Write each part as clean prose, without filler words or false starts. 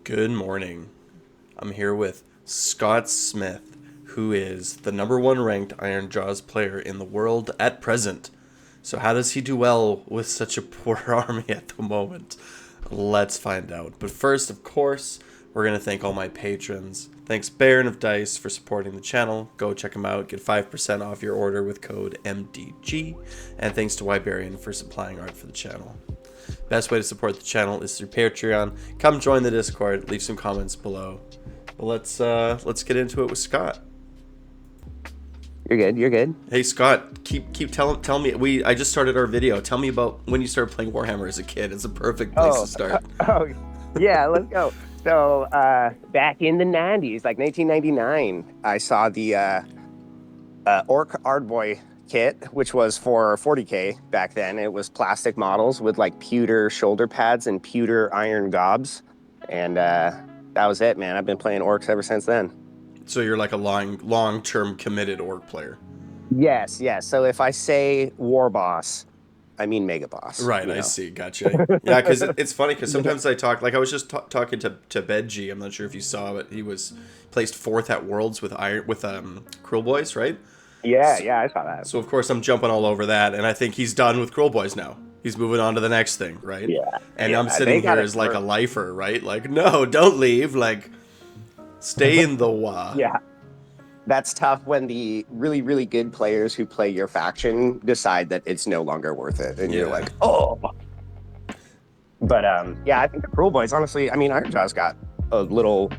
Good morning. I'm here with Scott Smith, who is the #1 ranked Ironjawz player in the world at present. So how does he do well with such a poor army at the moment? Let's find out. But first, of course, we're going to thank all my patrons. Thanks Baron of Dice for supporting the channel. Go check him out. Get 5% off your order with code MDG. And thanks to Wybarian for supplying art for the channel. Best way to support the channel is through Patreon. Come join the Discord. Leave some comments below. But let's get into it with Scott. You're good. You're good. Hey Scott, keep tell me. I just started our video. Tell me about when you started playing Warhammer as a kid. It's a perfect place to start. Oh, yeah. Let's go. So back in the 90s, like 1999, I saw the Orc Ardboy kit, which was for 40k back then. It was plastic models with like pewter shoulder pads and pewter iron gobs, and that was it, man. I've been playing orcs ever since then. So you're like a long-term committed orc player. Yes. So if I say war boss, I mean mega boss. Right, I see. Gotcha. Yeah, because it's funny because sometimes I talk, like I was just talking to Bedgy. I'm not sure if you saw it. He was placed 4th at Worlds with Cruel Boys, right? Yeah, I saw that. So of course I'm jumping all over that, and I think he's done with Cruel Boys now. He's moving on to the next thing, right? Yeah. And I'm sitting here as like a lifer, right? Like, no, don't leave. Like, stay in the Waaagh. Yeah. That's tough when the really, really good players who play your faction decide that it's no longer worth it. And you're like, oh. But yeah, I think the Cruel Boys, honestly, I mean, Ironjawz got a little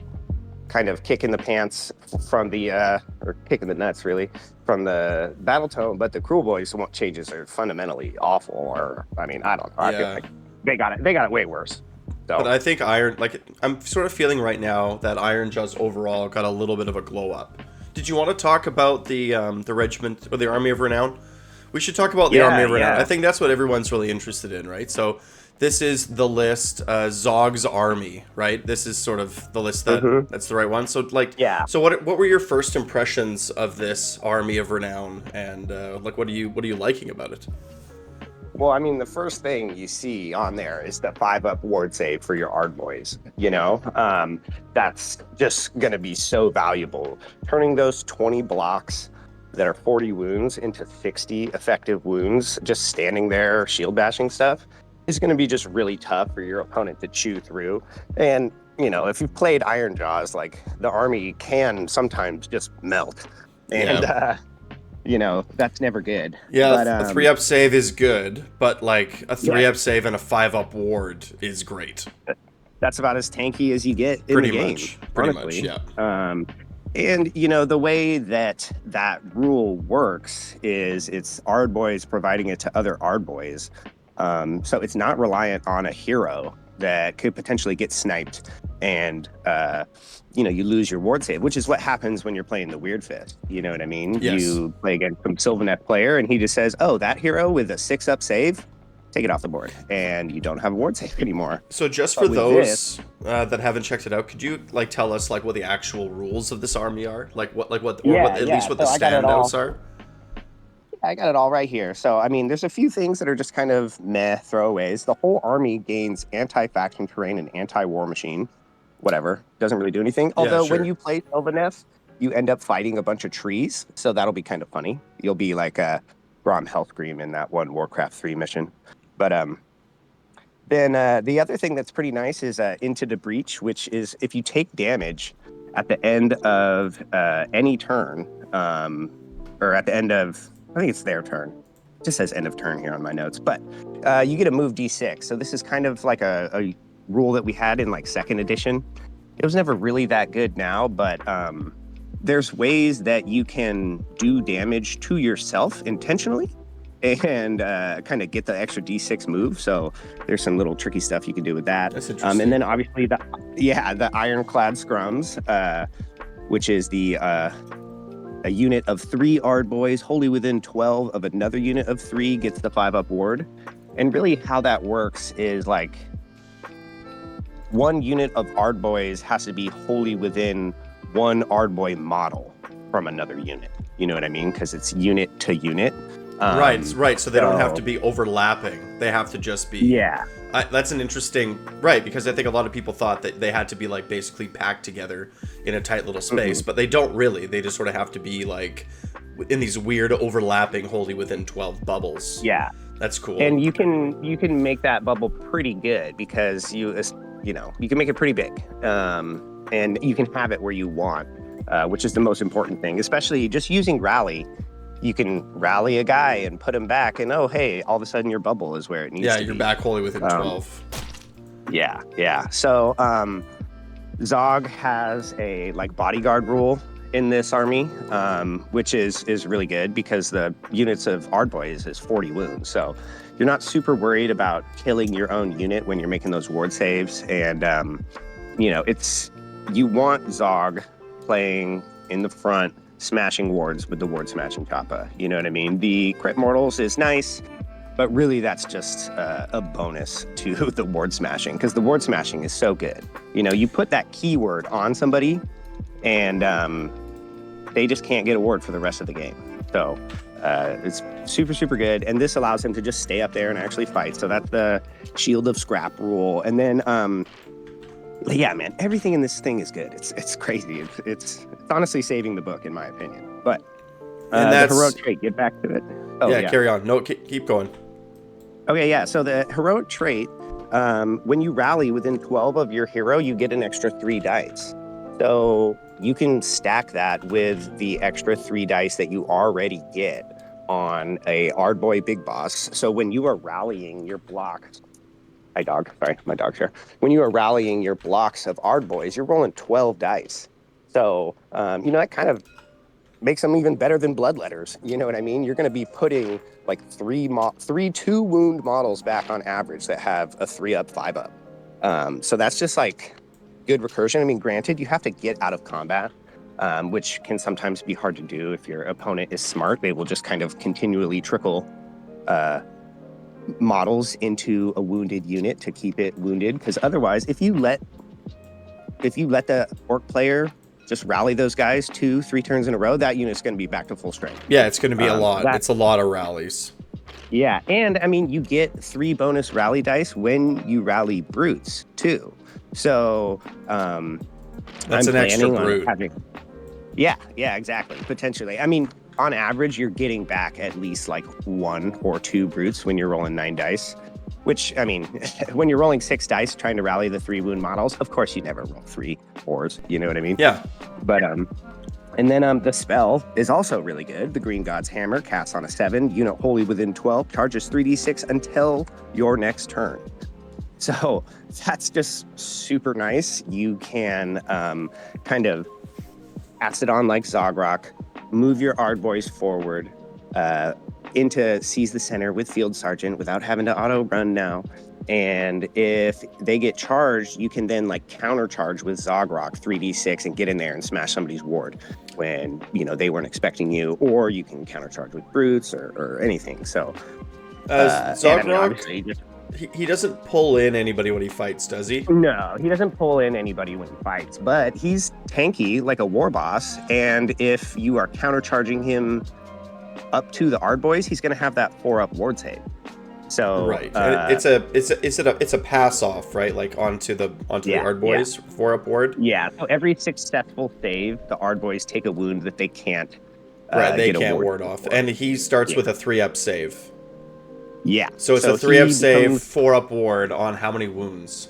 kind of kick in the pants from the, or kick in the nuts, really, from the battle tone. But the Cruel Boys changes are fundamentally awful. Or, I mean, I don't know. I feel like they got it way worse. So. But I think I'm sort of feeling right now that Ironjawz overall got a little bit of a glow up. Did you want to talk about the regiment or the Army of Renown? We should talk about the Army of Renown. I think that's what everyone's really interested in, right? So this is the list, Zog's Army, right? This is sort of the list that's the right one. So so what were your first impressions of this Army of Renown, and like what are you liking about it? Well, I mean, the first thing you see on there is the 5-up ward save for your Ardboys, you know? That's just going to be so valuable. Turning those 20 blocks that are 40 wounds into 60 effective wounds, just standing there shield bashing stuff, is going to be just really tough for your opponent to chew through. And, you know, if you've played Ironjawz, like, the army can sometimes just melt. And, you know, that's never good. Yeah, but, a 3-up save is good, but like a 3-up save and a 5-up ward is great. That's about as tanky as you get in the game. Pretty much, yeah. And, you know, the way that rule works is it's Ardboys providing it to other Ardboys. So it's not reliant on a hero that could potentially get sniped and, you know, you lose your ward save, which is what happens when you're playing the Weirdfist. You know what I mean? Yes. You play against some Sylvaneth player and he just says, oh, that hero with a 6-up save, take it off the board. And you don't have a ward save anymore. So just for those that haven't checked it out, could you like tell us like what the actual rules of this army are? At least what the standouts are? I got it all right here. So, I mean, there's a few things that are just kind of meh throwaways. The whole army gains anti-faction terrain and anti-war machine. Whatever. Doesn't really do anything. Although when you play Sylvaneth, you end up fighting a bunch of trees. So that'll be kind of funny. You'll be like a Brahm Hellscream in that one Warcraft 3 mission. But then the other thing that's pretty nice is Into the Breach, which is if you take damage at the end of any turn, or at the end of... I think it's their turn. It just says end of turn here on my notes. But you get a move D6. So this is kind of like a rule that we had in like 2nd edition. It was never really that good now, but there's ways that you can do damage to yourself intentionally and kind of get the extra D6 move. So there's some little tricky stuff you can do with that. That's interesting. And then obviously the Ironclad Scrums, which is a unit of 3 Ardboys wholly within 12 of another unit of 3 gets the 5-up ward. And really how that works is like 1 unit of Ardboys has to be wholly within 1 Ardboy model from another unit. You know what I mean? Because it's unit to unit. Right. So they don't have to be overlapping. They have to just be that's an interesting, right, because I think a lot of people thought that they had to be like basically packed together in a tight little space, but they don't really. They just sort of have to be like in these weird overlapping, wholly within 12 bubbles. Yeah. That's cool. And you can make that bubble pretty good because you can make it pretty big, and you can have it where you want, which is the most important thing. Especially just using rally, you can rally a guy and put him back, and oh hey, all of a sudden your bubble is where it needs to be. Yeah, you're back wholly within 12. Yeah. So Zog has a like bodyguard rule in this army, which is really good because the units of Ardboys is 40 wounds. So you're not super worried about killing your own unit when you're making those ward saves. And, you want Zog playing in the front, smashing wards with the ward smashing Kappa. You know what I mean? The crit mortals is nice, but really that's just a bonus to the ward smashing because the ward smashing is so good. You put that keyword on somebody and they just can't get a ward for the rest of the game. So it's super, super good. And this allows him to just stay up there and actually fight. So that's the Shield of Scrap rule. And then, yeah, man, everything in this thing is good. It's crazy. It's honestly saving the book, in my opinion. But and that's the heroic trait, get back to it. Oh, yeah, carry on. No, keep going. Okay, yeah. So the heroic trait, when you rally within 12 of your hero, you get an extra 3 dice. So you can stack that with the extra 3 dice that you already get on a Ardboy Big Boss. So when you are rallying your blocks, hi dog, sorry, my dog's here. When you are rallying your blocks of Ardboys, you're rolling 12 dice. So, that kind of makes them even better than Bloodletters. You know what I mean? You're going to be putting like 3 2-wound models back on average that have a 3-up, 5-up. So that's just like good recursion. I mean, granted, you have to get out of combat, which can sometimes be hard to do if your opponent is smart. They will just kind of continually trickle models into a wounded unit to keep it wounded. Because otherwise, if you let the orc player just rally those guys 2-3 turns in a row, that unit's going to be back to full strength. Yeah, it's going to be a lot. It's a lot of rallies. Yeah, and I mean, you get 3 bonus rally dice when you rally brutes too. So that's an extra brute. Yeah, exactly. Potentially. I mean, on average, you're getting back at least like 1 or 2 brutes when you're rolling 9 dice. Which, I mean, when you're rolling 6 dice trying to rally the 3 wound models, of course you never roll 3 4s. You know what I mean? Yeah. But and then the spell is also really good. The Green God's Hammer casts on a 7 unit wholly within 12, charges 3d6 until your next turn. So that's just super nice. You can kind of pass it on like Zogrok, move your Ardboys forward into Seize the Center with Field Sergeant without having to auto run now. And if they get charged, you can then like countercharge with Zogrok 3d6 and get in there and smash somebody's ward when they weren't expecting you, or you can countercharge with brutes or anything. So Zogrok, he doesn't pull in anybody when he fights, does he? No, he doesn't pull in anybody when he fights, but he's tanky like a war boss. And if you are countercharging him up to the Ardboys, he's going to have that 4-up ward save. So right, it's a pass off, right? Like onto the Ardboys 4-up ward. Yeah. So every successful save, the Ardboys take a wound that they can't. They can't ward off, and he starts with a 3-up save. Yeah. So it's a 3-up save, 4-up ward on how many wounds?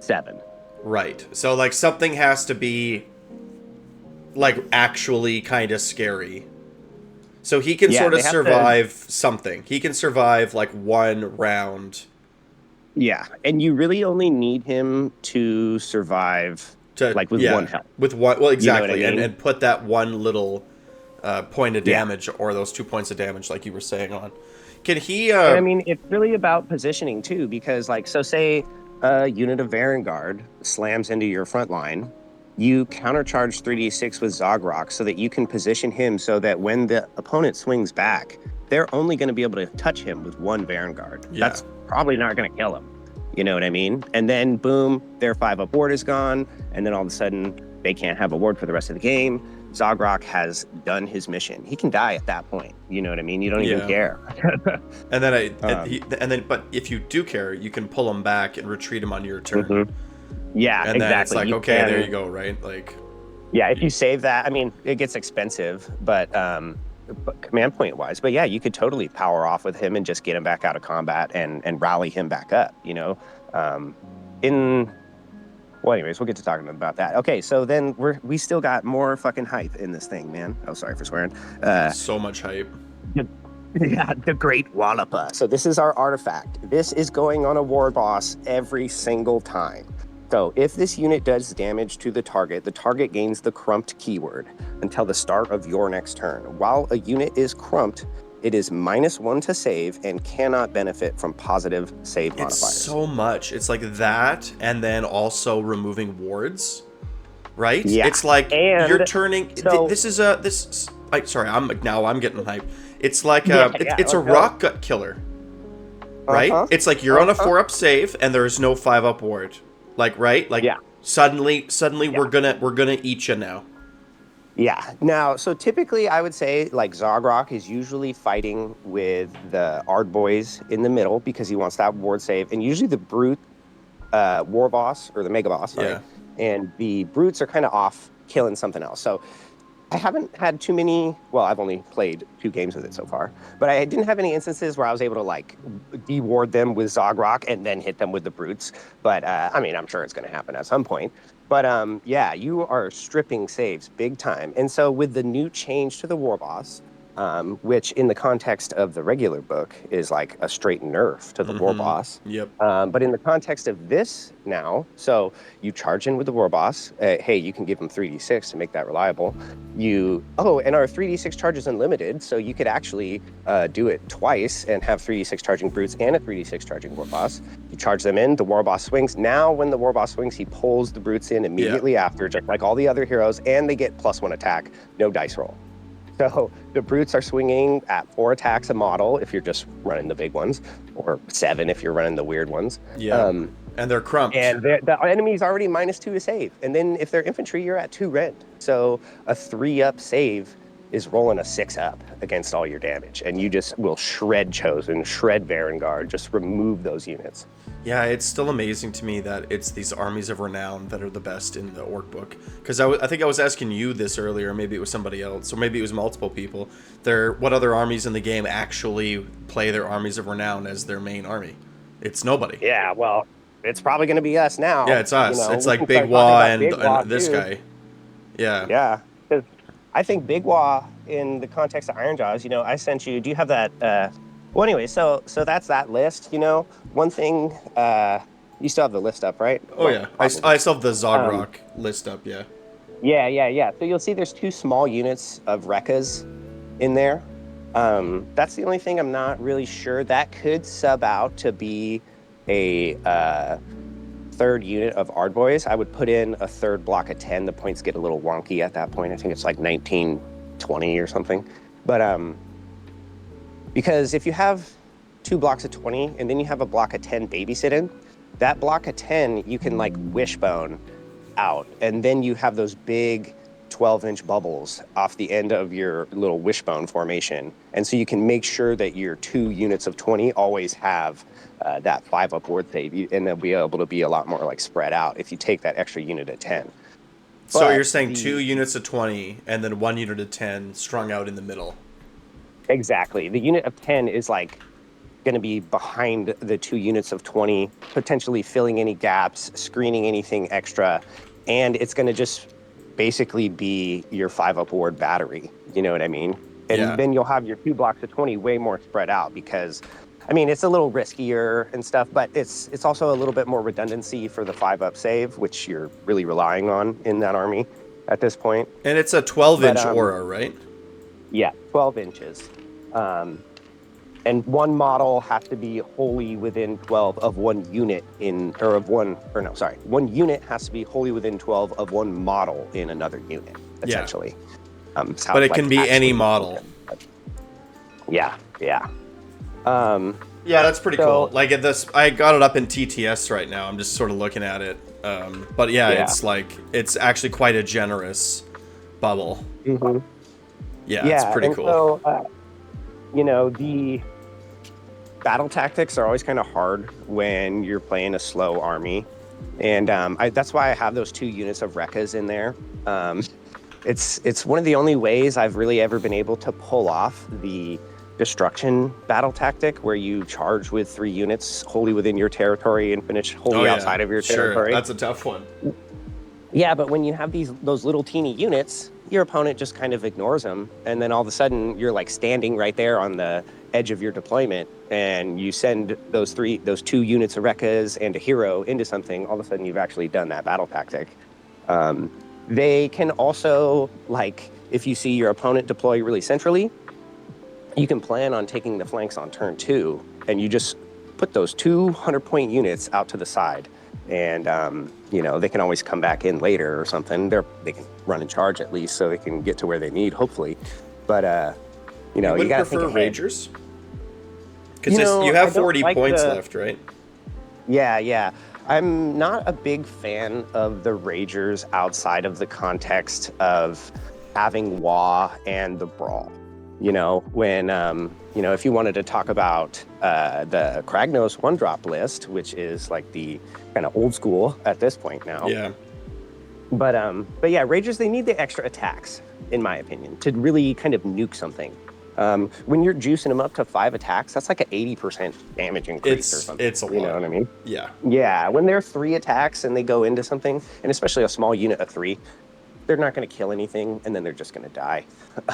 7. Right. So like something has to be like actually kind of scary. So he can sort of survive something. He can survive like 1 round. Yeah, and you really only need him to survive like with 1 health. With 1, well, exactly, You know what I mean? and put that 1 little point of damage or those 2 points of damage, like you were saying on. Can he? I mean, it's really about positioning too, because like, so say a unit of Varangard slams into your front line. You countercharge 3d6 with Zogrok so that you can position him so that when the opponent swings back, they're only going to be able to touch him with 1 Varangard. Yeah. That's probably not going to kill him. You know what I mean? And then, boom, their 5-up ward is gone, and then all of a sudden, they can't have a ward for the rest of the game. Zogrok has done his mission. He can die at that point. You know what I mean? You don't even care. And then, but if you do care, you can pull him back and retreat him on your turn. Mm-hmm. Yeah, and exactly. Then it's like, okay, there you go, right? Like, yeah, if you save that, I mean, it gets expensive, but command point wise, but yeah, you could totally power off with him and just get him back out of combat and rally him back up. You know, well, anyways, we'll get to talking about that. Okay, so then we still got more fucking hype in this thing, man. Oh, sorry for swearing. So much hype. Yeah, the Great Wallapa. So this is our artifact. This is going on a war boss every single time. So if this unit does damage to the target gains the crumped keyword until the start of your next turn. While a unit is crumped, it is -1 to save and cannot benefit from positive save modifiers. It's so much. It's like that, and then also removing wards, right? Yeah. It's like and you're turning. So, Sorry, I'm getting hype. It's like it's a rock gut killer, right? It's like you're on a 4-up save and there's no 5-up ward, like right? Like suddenly we're gonna eat you now. Yeah. Now, so typically I would say like Zogrok is usually fighting with the Ard boys in the middle because he wants that ward save, and usually the brute war boss or the mega boss, sorry, and the brutes are kind of off killing something else. So I haven't had too many, well, I've only played 2 games with it so far, but I didn't have any instances where I was able to like de-ward them with Zogrok and then hit them with the brutes. But I mean, I'm sure it's going to happen at some point. But yeah, you are stripping saves big time. And so with the new change to the war boss, which in the context of the regular book is like a straight nerf to the war boss. Yep. But in the context of this now, so you charge in with the war boss. Hey, you can give him 3d6 to make that reliable. And our 3d6 charge is unlimited, so you could actually do it twice and have 3d6 charging brutes and a 3d6 charging war boss. You charge them in, the war boss swings. Now when the war boss swings, he pulls the brutes in immediately after, just like all the other heroes, and they get +1 attack, no dice roll. So the brutes are swinging at 4 attacks a model if you're just running the big ones, or 7 if you're running the weird ones. Yeah, and they're crumped. And the enemy's already -2 to save. And then if they're infantry, you're at 2 rend. So a 3-up save is rolling a 6-up against all your damage. And you just will shred Chosen, shred Varangard, just remove those units. Yeah, it's still amazing to me that it's these armies of renown that are the best in the orc book. Because I think I was asking you this earlier, maybe it was somebody else, or maybe it was multiple people. What other armies in the game actually play their armies of renown as their main army? It's nobody. Yeah, well, it's probably going to be us now. Yeah, it's us. You know, it's like Big Waaagh and this too. guy. Yeah. Yeah, because I think Big Waaagh, in the context of Ironjawz, you know, I sent you, do you have that... Well, anyway, so that's that list, you know. One thing, you still have the list up, right? Oh, yeah. I still have the Zogrok list up, yeah. Yeah. So you'll see there's 2 small units of Rekkas in there. That's the only thing I'm not really sure. That could sub out to be a 3rd unit of Ard Boys. I would put in a 3rd block of 10. The points get a little wonky at that point. I think it's like 1920 or something. But because if you have 2 blocks of 20 and then you have a block of 10 babysitting, that block of 10 you can like wishbone out, and then you have those big 12-inch bubbles off the end of your little wishbone formation, and so you can make sure that your 2 units of 20 always have that 5-up ward save, and they'll be able to be a lot more like spread out if you take that extra unit of 10. So but you're saying 2 units of 20 and then 1 unit of 10 strung out in the middle. Exactly. The unit of 10 is like going to be behind the 2 units of 20, potentially filling any gaps, screening anything extra, and it's going to just basically be your 5-up ward battery. You know what I mean? And then you'll have your 2 blocks of 20 way more spread out because, I mean, it's a little riskier and stuff, but it's also a little bit more redundancy for the 5-up save, which you're really relying on in that army at this point. And it's a 12-inch aura, right? Yeah, 12 inches. And one model has to be wholly within 12 of 1 unit one unit has to be wholly within 12 of 1 model in another unit, essentially. Yeah. But it can be any model. Yeah. Yeah, that's pretty cool. Like I got it up in TTS right now. I'm just sort of looking at it. But yeah, it's like, it's actually quite a generous bubble. Mm-hmm. Yeah, it's pretty cool. So, the battle tactics are always kind of hard when you're playing a slow army. And that's why I have those 2 units of Rekkas in there. It's one of the only ways I've really ever been able to pull off the destruction battle tactic, where you charge with 3 units wholly within your territory and finish wholly outside of your territory. That's a tough one. Yeah, but when you have those little teeny units, your opponent just kind of ignores them, and then all of a sudden you're like standing right there on the edge of your deployment, and you send those 2 units of Rekkas and a hero into something. All of a sudden you've actually done that battle tactic. They can also, like, if you see your opponent deploy really centrally, you can plan on taking the flanks on turn 2, and you just put those 200-point units out to the side. And, they can always come back in later or something. They can run and charge at least, so they can get to where they need, hopefully. But, you got to think ahead. Ragers? Because you have 40 points left, right? Yeah. I'm not a big fan of the Ragers outside of the context of having Waaagh and the Brawl. When, if you wanted to talk about the Kragnos 1-drop list, which is like the kind of old school at this point now. Yeah. But yeah, Ragers, they need the extra attacks, in my opinion, to really kind of nuke something. When you're juicing them up to 5 attacks, that's like an 80% damage increase or something. It's a lot. You know what I mean? Yeah. Yeah, when they're 3 attacks and they go into something, and especially a small unit of 3, they're not going to kill anything, and then they're just going to die.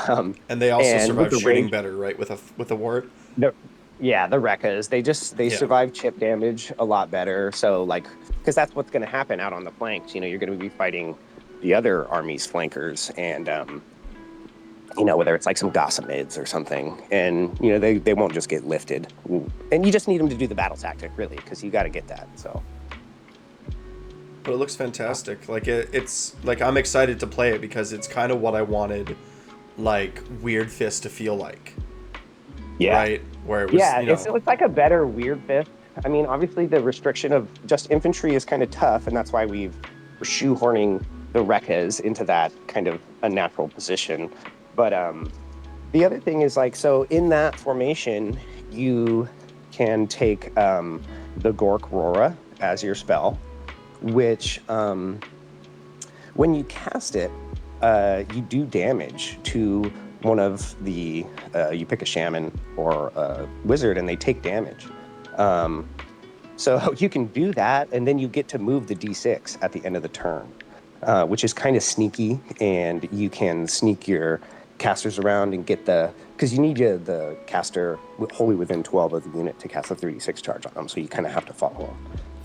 And they also survive shooting better, right? With a ward. The Rekkas, they survive chip damage a lot better. So because that's what's going to happen out on the flanks. You're going to be fighting the other army's flankers, and whether it's like some Gossamids or something, and they won't just get lifted. And you just need them to do the battle tactic, really, because you got to get that. So. But it looks fantastic. Like it's like I'm excited to play it because it's kind of what I wanted, like Weirdfist to feel like. Yeah. Right. Where it was. It's like a better Weirdfist. I mean, obviously the restriction of just infantry is kind of tough, and that's why we're shoehorning the Rekkas into that kind of unnatural position. But the other thing is so in that formation, you can take the Gork Rora as your spell, which when you cast it, you do damage to one of the, you pick a shaman or a wizard and they take damage. So you can do that, and then you get to move the D6 at the end of the turn, which is kind of sneaky, and you can sneak your casters around and get because you need the caster wholly within 12 of the unit to cast a 3d6 charge on them, so you kind of have to follow them.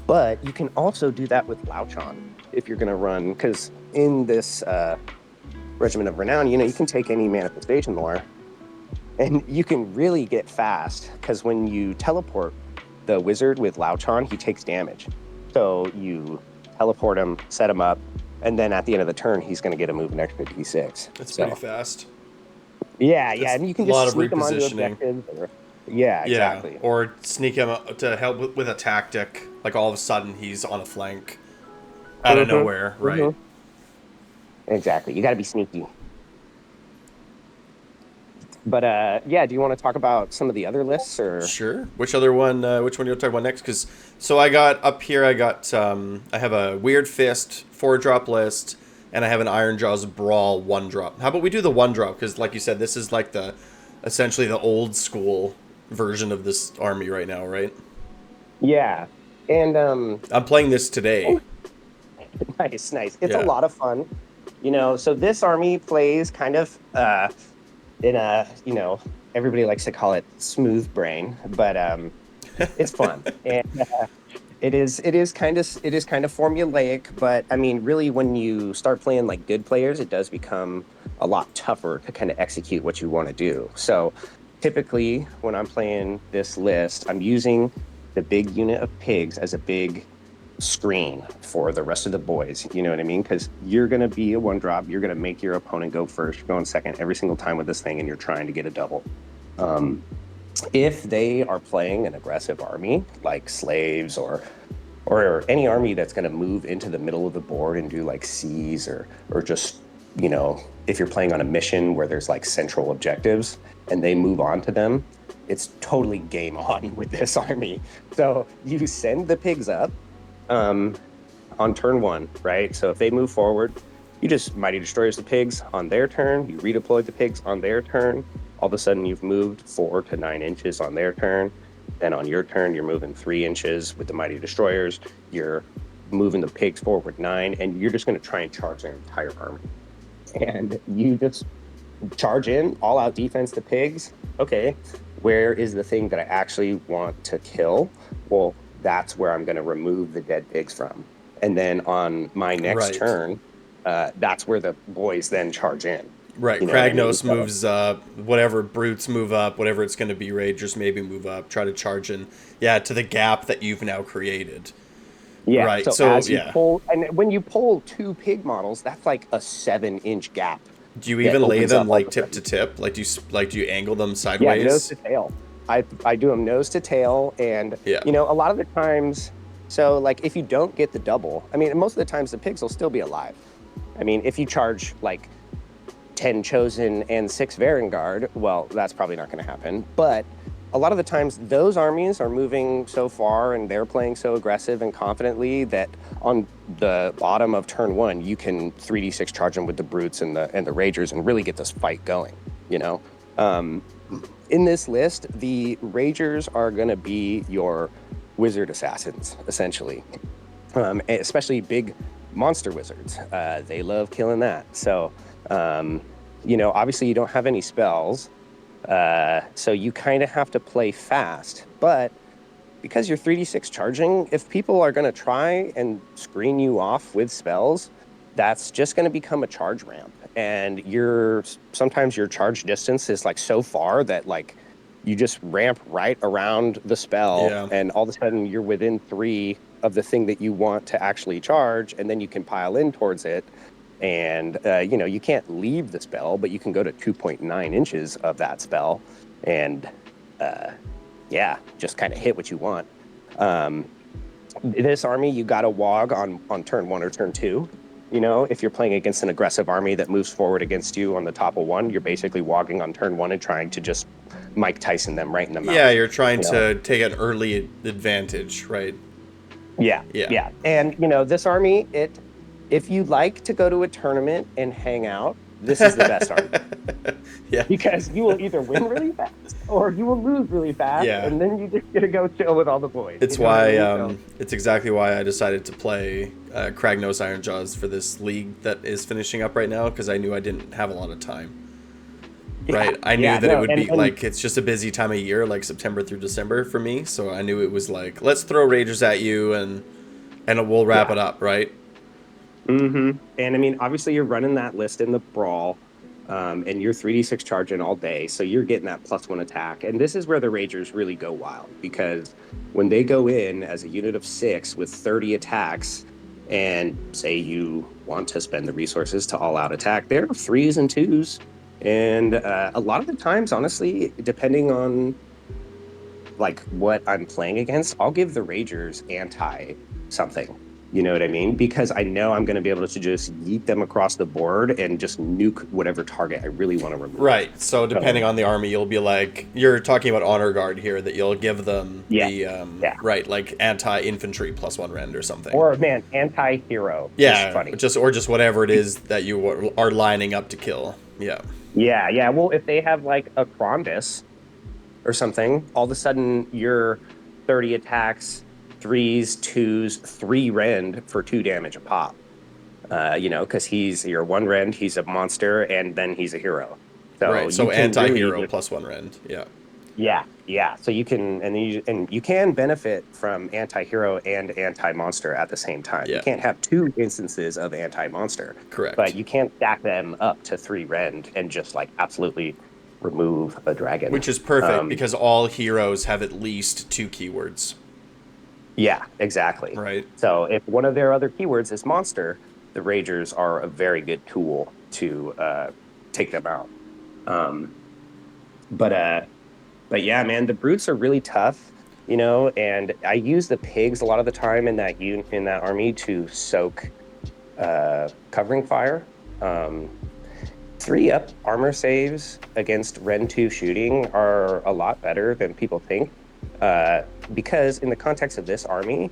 But you can also do that with Lauchon if you're going to run, because in this Regiment of Renown, you can take any manifestation lore, and you can really get fast, because when you teleport the wizard with Lauchon, he takes damage. So you teleport him, set him up, and then at the end of the turn, he's going to get to move an extra d6. That's pretty fast. Yeah, and you can just sneak him onto repositioning. objectives. Yeah, exactly. Yeah, or sneak him to help with a tactic. Like all of a sudden he's on a flank out of nowhere, right? Mm-hmm. Exactly. You got to be sneaky. But do you want to talk about some of the other lists, or? Sure. Which other one? Which one do you want to talk about next? Because I got up here. I have a Weirdfist 4-drop list, and I have an Ironjawz Brawl 1-drop. How about we do the 1-drop? Because like you said, this is like essentially the old school version of this army right now, right? Yeah, and I'm playing this today. Nice. It's a lot of fun, So this army plays kind of in a everybody likes to call it smooth brain, but it's fun, and it is kind of formulaic. But I mean, really, when you start playing like good players, it does become a lot tougher to kind of execute what you want to do. So typically, when I'm playing this list, I'm using the big unit of pigs as a big screen for the rest of the boys, you know what I mean? Because you're going to be a 1-drop, you're going to make your opponent go first, you're going second every single time with this thing, and you're trying to get a double. If they are playing an aggressive army, like slaves or any army that's going to move into the middle of the board and do like C's or just you know, if you're playing on a mission where there's like central objectives and they move on to them, it's totally game on with this army. So you send the pigs up on turn 1, right? So if they move forward, you just Mighty Destroyers the pigs on their turn, you redeploy the pigs on their turn. All of a sudden you've moved 4 to 9 inches on their turn. Then on your turn, you're moving 3 inches with the Mighty Destroyers. You're moving the pigs forward 9, and you're just going to try and charge their entire army. And you just charge in, all out defense the pigs. Okay, where is the thing that I actually want to kill? Well, that's where I'm going to remove the dead pigs from. And then on my next turn, that's where the boys then charge in. Right, Kragnos moves up, whatever brutes move up, whatever it's going to be, Rangers maybe move up, try to charge in, to the gap that you've now created. Yeah, right. So as you pull, and when you pull 2 pig models, that's like a 7-inch gap. Do you even lay them like tip to tip? Like do you angle them sideways? Yeah, nose to tail. I do them nose to tail, and you know, a lot of the times, so like if you don't get the double, I mean, most of the times the pigs will still be alive. I mean, if you charge like 10 Chosen and 6 Varangard, well, that's probably not going to happen. But a lot of the times those armies are moving so far and they're playing so aggressive and confidently that on the bottom of turn 1, you can 3d6 charge them with the brutes and the ragers and really get this fight going, you know? In this list, the ragers are going to be your wizard assassins, essentially, especially big monster wizards. They love killing that. So, you know, obviously you don't have any spells, so you kind of have to play fast. But because you're 3d6 charging, if people are going to try and screen you off with spells, that's just going to become a charge ramp. And sometimes your charge distance is like so far that like you just ramp right around the spell, and all of a sudden you're within 3 of the thing that you want to actually charge, and then you can pile in towards it. And, you know, you can't leave the spell, but you can go to 2.9 inches of that spell and, just kind of hit what you want. This army, you got to Waaagh on turn 1 or turn 2. You know, if you're playing against an aggressive army that moves forward against you on the top of 1, you're basically Waaghing on turn 1 and trying to just Mike Tyson them right in the mouth. Yeah, you're trying to take an early advantage, right? Yeah. And, you know, this army, if you like to go to a tournament and hang out, this is the best army. Because you will either win really fast or you will lose really fast, and then you just get to go chill with all the boys. It's why it's exactly why I decided to play Kragnos Ironjawz for this league that is finishing up right now, because I knew I didn't have a lot of time. Right, I knew that it would be like, it's just a busy time of year, like September through December for me. So I knew it was like, let's throw Ragers at you and we'll wrap it up, right? And I mean, obviously you're running that list in the brawl, and you're 3d6 charging all day, so you're getting that +1 attack. And this is where the Ragers really go wild, because when they go in as a unit of 6 with 30 attacks, and say you want to spend the resources to all-out attack, they're 3s and 2s. And a lot of the times, honestly, depending on like what I'm playing against, I'll give the Ragers anti-something. You know what I mean? Because I know I'm going to be able to just yeet them across the board and just nuke whatever target I really want to remove. Right. So depending on the army, you'll be like, you're talking about honor guard here, that you'll give them right, like anti-infantry +1 rend or something. Or man, anti-hero. Yeah, funny. Just whatever it is that you are lining up to kill. Yeah. Well, if they have like a Krondus or something, all of a sudden you're 30 attacks, 3s, 2s, 3 rend for 2 damage a pop. You know, because you're 1 rend, he's a monster, and then he's a hero. So right. So anti-hero +1 rend. Yeah. So you can, and you can benefit from anti-hero and anti-monster at the same time. You can't have 2 instances of anti-monster. Correct. But you can't stack them up to 3 rend and just like absolutely remove a dragon. Which is perfect, because all heroes have at least 2 keywords. Yeah, exactly. Right. So if one of their other keywords is monster, the Ragers are a very good tool to take them out. But yeah, man, the brutes are really tough, you know, and I use the pigs a lot of the time in that army to soak covering fire. Um, 3-up armor saves against Ren 2 shooting are a lot better than people think. Because in the context of this army,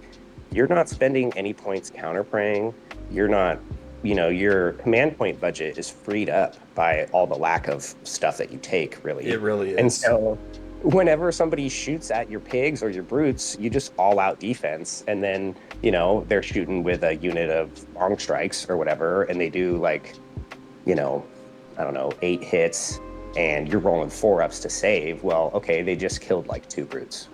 you're not spending any points counterpraying. You're not, your command point budget is freed up by all the lack of stuff that you take, really. It really is. And so whenever somebody shoots at your pigs or your brutes, you just all out defense. And then, they're shooting with a unit of long strikes or whatever, and they do like, I don't know, 8 hits, and you're rolling 4-ups to save. Well, okay, they just killed like 2 brutes.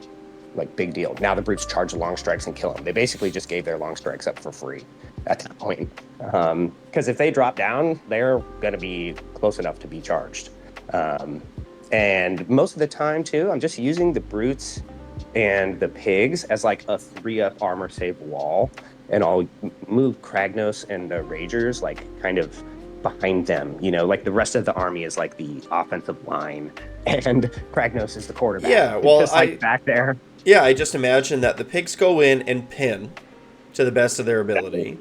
Like, big deal. Now the brutes charge the long strikes and kill them. They basically just gave their long strikes up for free at that point. Because if they drop down, they're going to be close enough to be charged. And most of the time, too, I'm just using the brutes and the pigs as like a 3-up armor save wall. And I'll move Kragnos and the Ragers like kind of behind them, like the rest of the army is like the offensive line and Kragnos is the quarterback. Yeah, well, just like back there. Yeah, I just imagine that the pigs go in and pin to the best of their ability,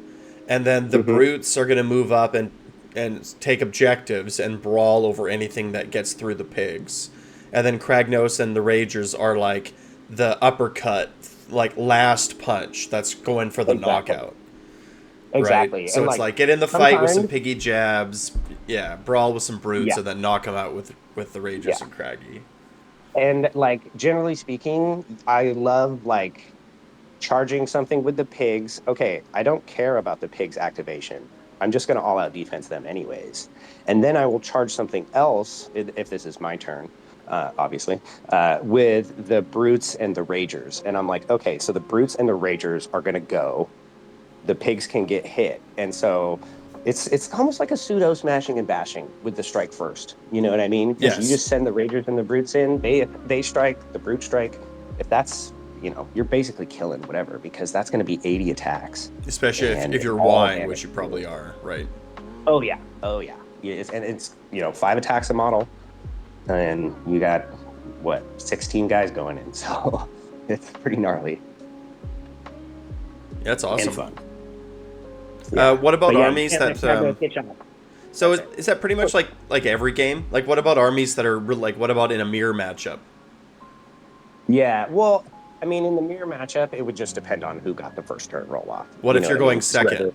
and then the brutes are going to move up and take objectives and brawl over anything that gets through the pigs. And then Kragnos and the Ragers are like the uppercut, like last punch that's going for the knockout. Exactly. Right? So it's like get in the fight with some piggy jabs, brawl with some brutes, and then knock them out with the Ragers and Craggy. And like generally speaking, I love like charging something with the pigs. Okay, I don't care about the pigs activation. I'm just going to all out defense them anyways. And then I will charge something else if this is my turn, obviously, with the brutes and the Ragers. And I'm like, okay, so the brutes and the Ragers are going to go. The pigs can get hit. And so it's almost like a pseudo smashing and bashing with the strike first. You know what I mean? Because you just send the Ragers and the brutes in, they strike, the brute strike. If that's, you're basically killing whatever, because that's going to be 80 attacks. Especially if you're Waaagh, which you probably are, right? Oh yeah. It's 5 attacks a model, and you got 16 guys going in, so it's pretty gnarly. That's awesome. And fun. What about armies that? So is that pretty much like every game? Like, what about armies that are like? What about in a mirror matchup? Yeah, well, I mean, in the mirror matchup, it would just depend on who got the first turn roll off. What if you're going second?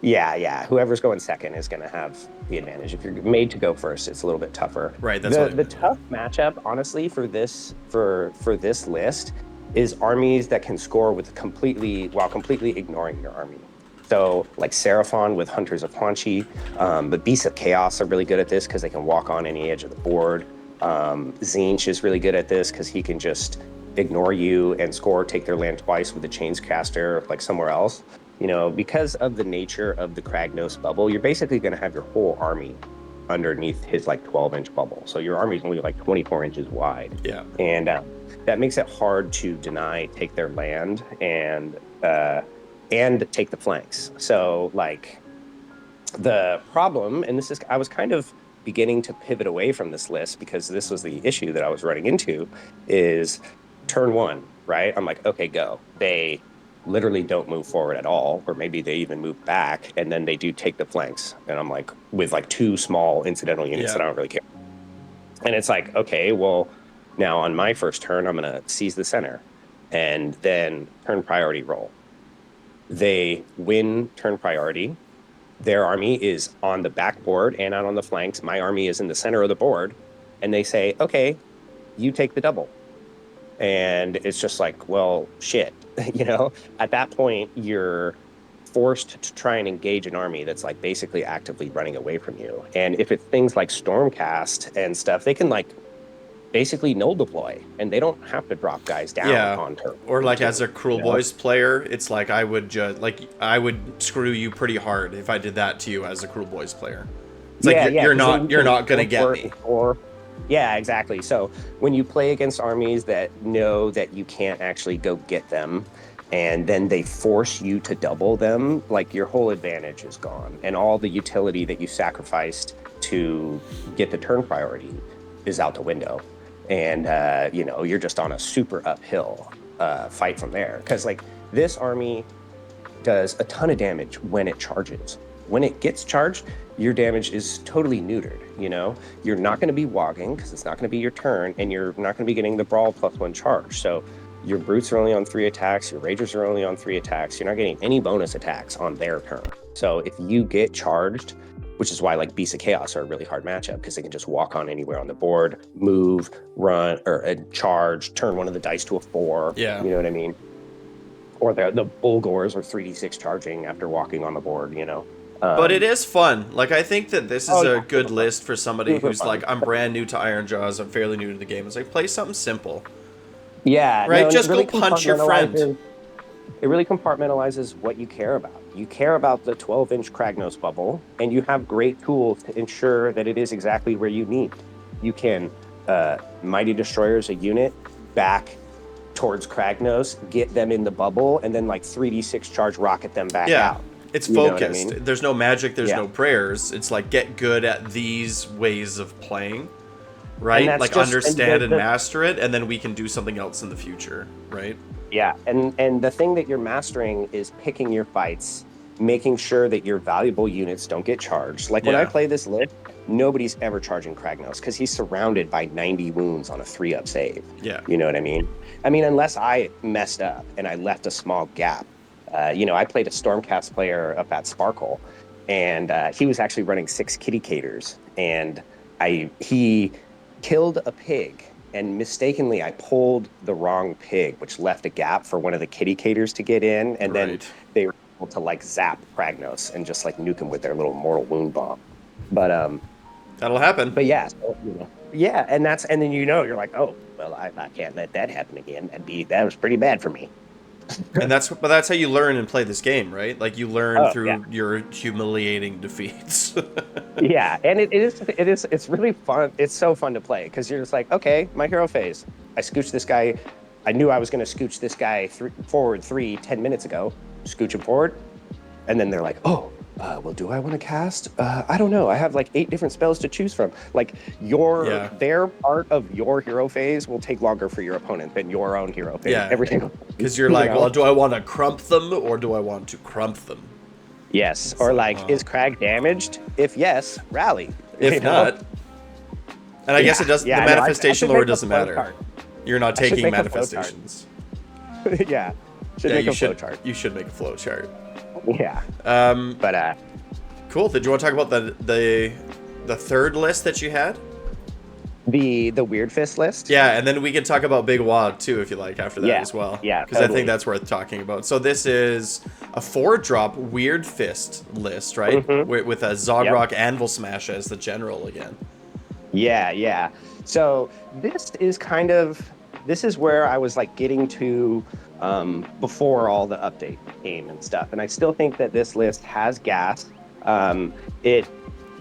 Yeah. Whoever's going second is going to have the advantage. If you're made to go first, it's a little bit tougher. Right. That's the tough matchup, honestly, for this list is armies that can score with completely ignoring your army. So like Seraphon with Hunters of Haunchy, but Beasts of Chaos are really good at this because they can walk on any edge of the board. Tzeentch is really good at this because he can just ignore you and take their land twice with the Chains Caster like somewhere else. Because of the nature of the Kragnos bubble, you're basically going to have your whole army underneath his like 12-inch bubble. So your army's only like 24 inches wide. Yeah. And that makes it hard to take their land and take the flanks. So like the problem, and I was kind of beginning to pivot away from this list because this was the issue that I was running into, is turn 1, right? I'm like, okay, go. They literally don't move forward at all, or maybe they even move back, and then they do take the flanks. And I'm like, with like 2 small incidental units that I don't really care. And it's like, okay, well, now on my first turn, I'm going to seize the center and then turn priority roll. They win turn priority. Their army is on the backboard and out on the flanks. My army is in the center of the board. And they say, okay, you take the double. And it's just like, well, shit. At that point, you're forced to try and engage an army that's like basically actively running away from you. And if it's things like Stormcast and stuff, they can like basically null deploy, and they don't have to drop guys down on turn. Or like as a Cruel Boys player, it's like I would screw you pretty hard if I did that to you as a Cruel Boys player. It's like you're not gonna get me. Yeah, exactly. So when you play against armies that know that you can't actually go get them, and then they force you to double them, like your whole advantage is gone, and all the utility that you sacrificed to get the turn priority is out the window. And you're just on a super uphill fight from there, because like this army does a ton of damage when it charges. When it gets charged, your damage is totally neutered, you know? You're not going to be Waaghing because it's not going to be your turn, and you're not going to be getting the Brawl +1 charge. So your Brutes are only on 3 attacks, your Ragers are only on 3 attacks. You're not getting any bonus attacks on their turn. So if you get charged, which is why like Beasts of Chaos are a really hard matchup because they can just walk on anywhere on the board, move, run, or charge, turn one of the dice to a 4. Yeah. You know what I mean? Or the Bulgors are 3d6 charging after walking on the board, you know? But it is fun. Like, I think that this is a good super list for somebody Super who's fun. like, I'm brand new to Ironjawz, I'm fairly new to the game. It's like, play something simple. Yeah. Right? No, Just really go punch your friend. It really compartmentalizes what you care about. You care about the 12-inch Kragnos bubble, and you have great tools to ensure that it is exactly where you need. You can Mighty Destroyers a unit back towards Kragnos, get them in the bubble, and then like 3d6 charge rocket them back out. It's You know focused. what I mean? There's no magic, there's no prayers. It's like, get good at these ways of playing, right? Like, understand and master it, and then we can do something else in the future, right? Yeah, and the thing that you're mastering is picking your fights, making sure that your valuable units don't get charged. Like when I play this list, nobody's ever charging Kragnos because he's surrounded by 90 wounds on a 3-up save. Yeah. You know what I mean? I mean, unless I messed up and I left a small gap. You know, I played a Stormcast player up at Sparkle, and he was actually running 6 kitty caters, and he killed a pig. And mistakenly, I pulled the wrong pig, which left a gap for one of the kitty caters to get in. And then they were able to like zap Kragnos and just like nuke him with their little mortal wound bomb. But that'll happen. But yeah, so, you know, yeah, and then you're like, oh well, I can't let that happen again. That was pretty bad for me. And that's how you learn and play this game, right? Like you learn through your humiliating defeats. Yeah, and it's really fun. It's so fun to play because you're just like, okay, my hero phase. I scooched this guy. I knew I was going to scooch this guy forward 10 minutes ago. Scooch him forward, and then they're like, oh, well, do I want to cast? I don't know. I have like 8 different spells to choose from. Like their part of your hero phase will take longer for your opponent than your own hero phase. Yeah, everything. Because you're like, well, do I want to crump them or do I want to crump them? Yes, it's or like, is Crag damaged? If yes, rally. If not, and I guess it doesn't. The manifestation lore doesn't matter. Card. You're not taking manifestations. Yeah, make a flow chart. You should make a flow chart. Yeah. But cool. Did you want to talk about the third list that you had? The Weirdfist list? Yeah, and then we can talk about Big Waaagh too if you like after that as well. Yeah, because I think that's worth talking about. So this is a 4-drop Weirdfist list, right? Mm-hmm. With a Zogrock Anvil Smash as the general again. Yeah. So this is where I was like getting to before all the update came and stuff. And I still think that this list has gas. It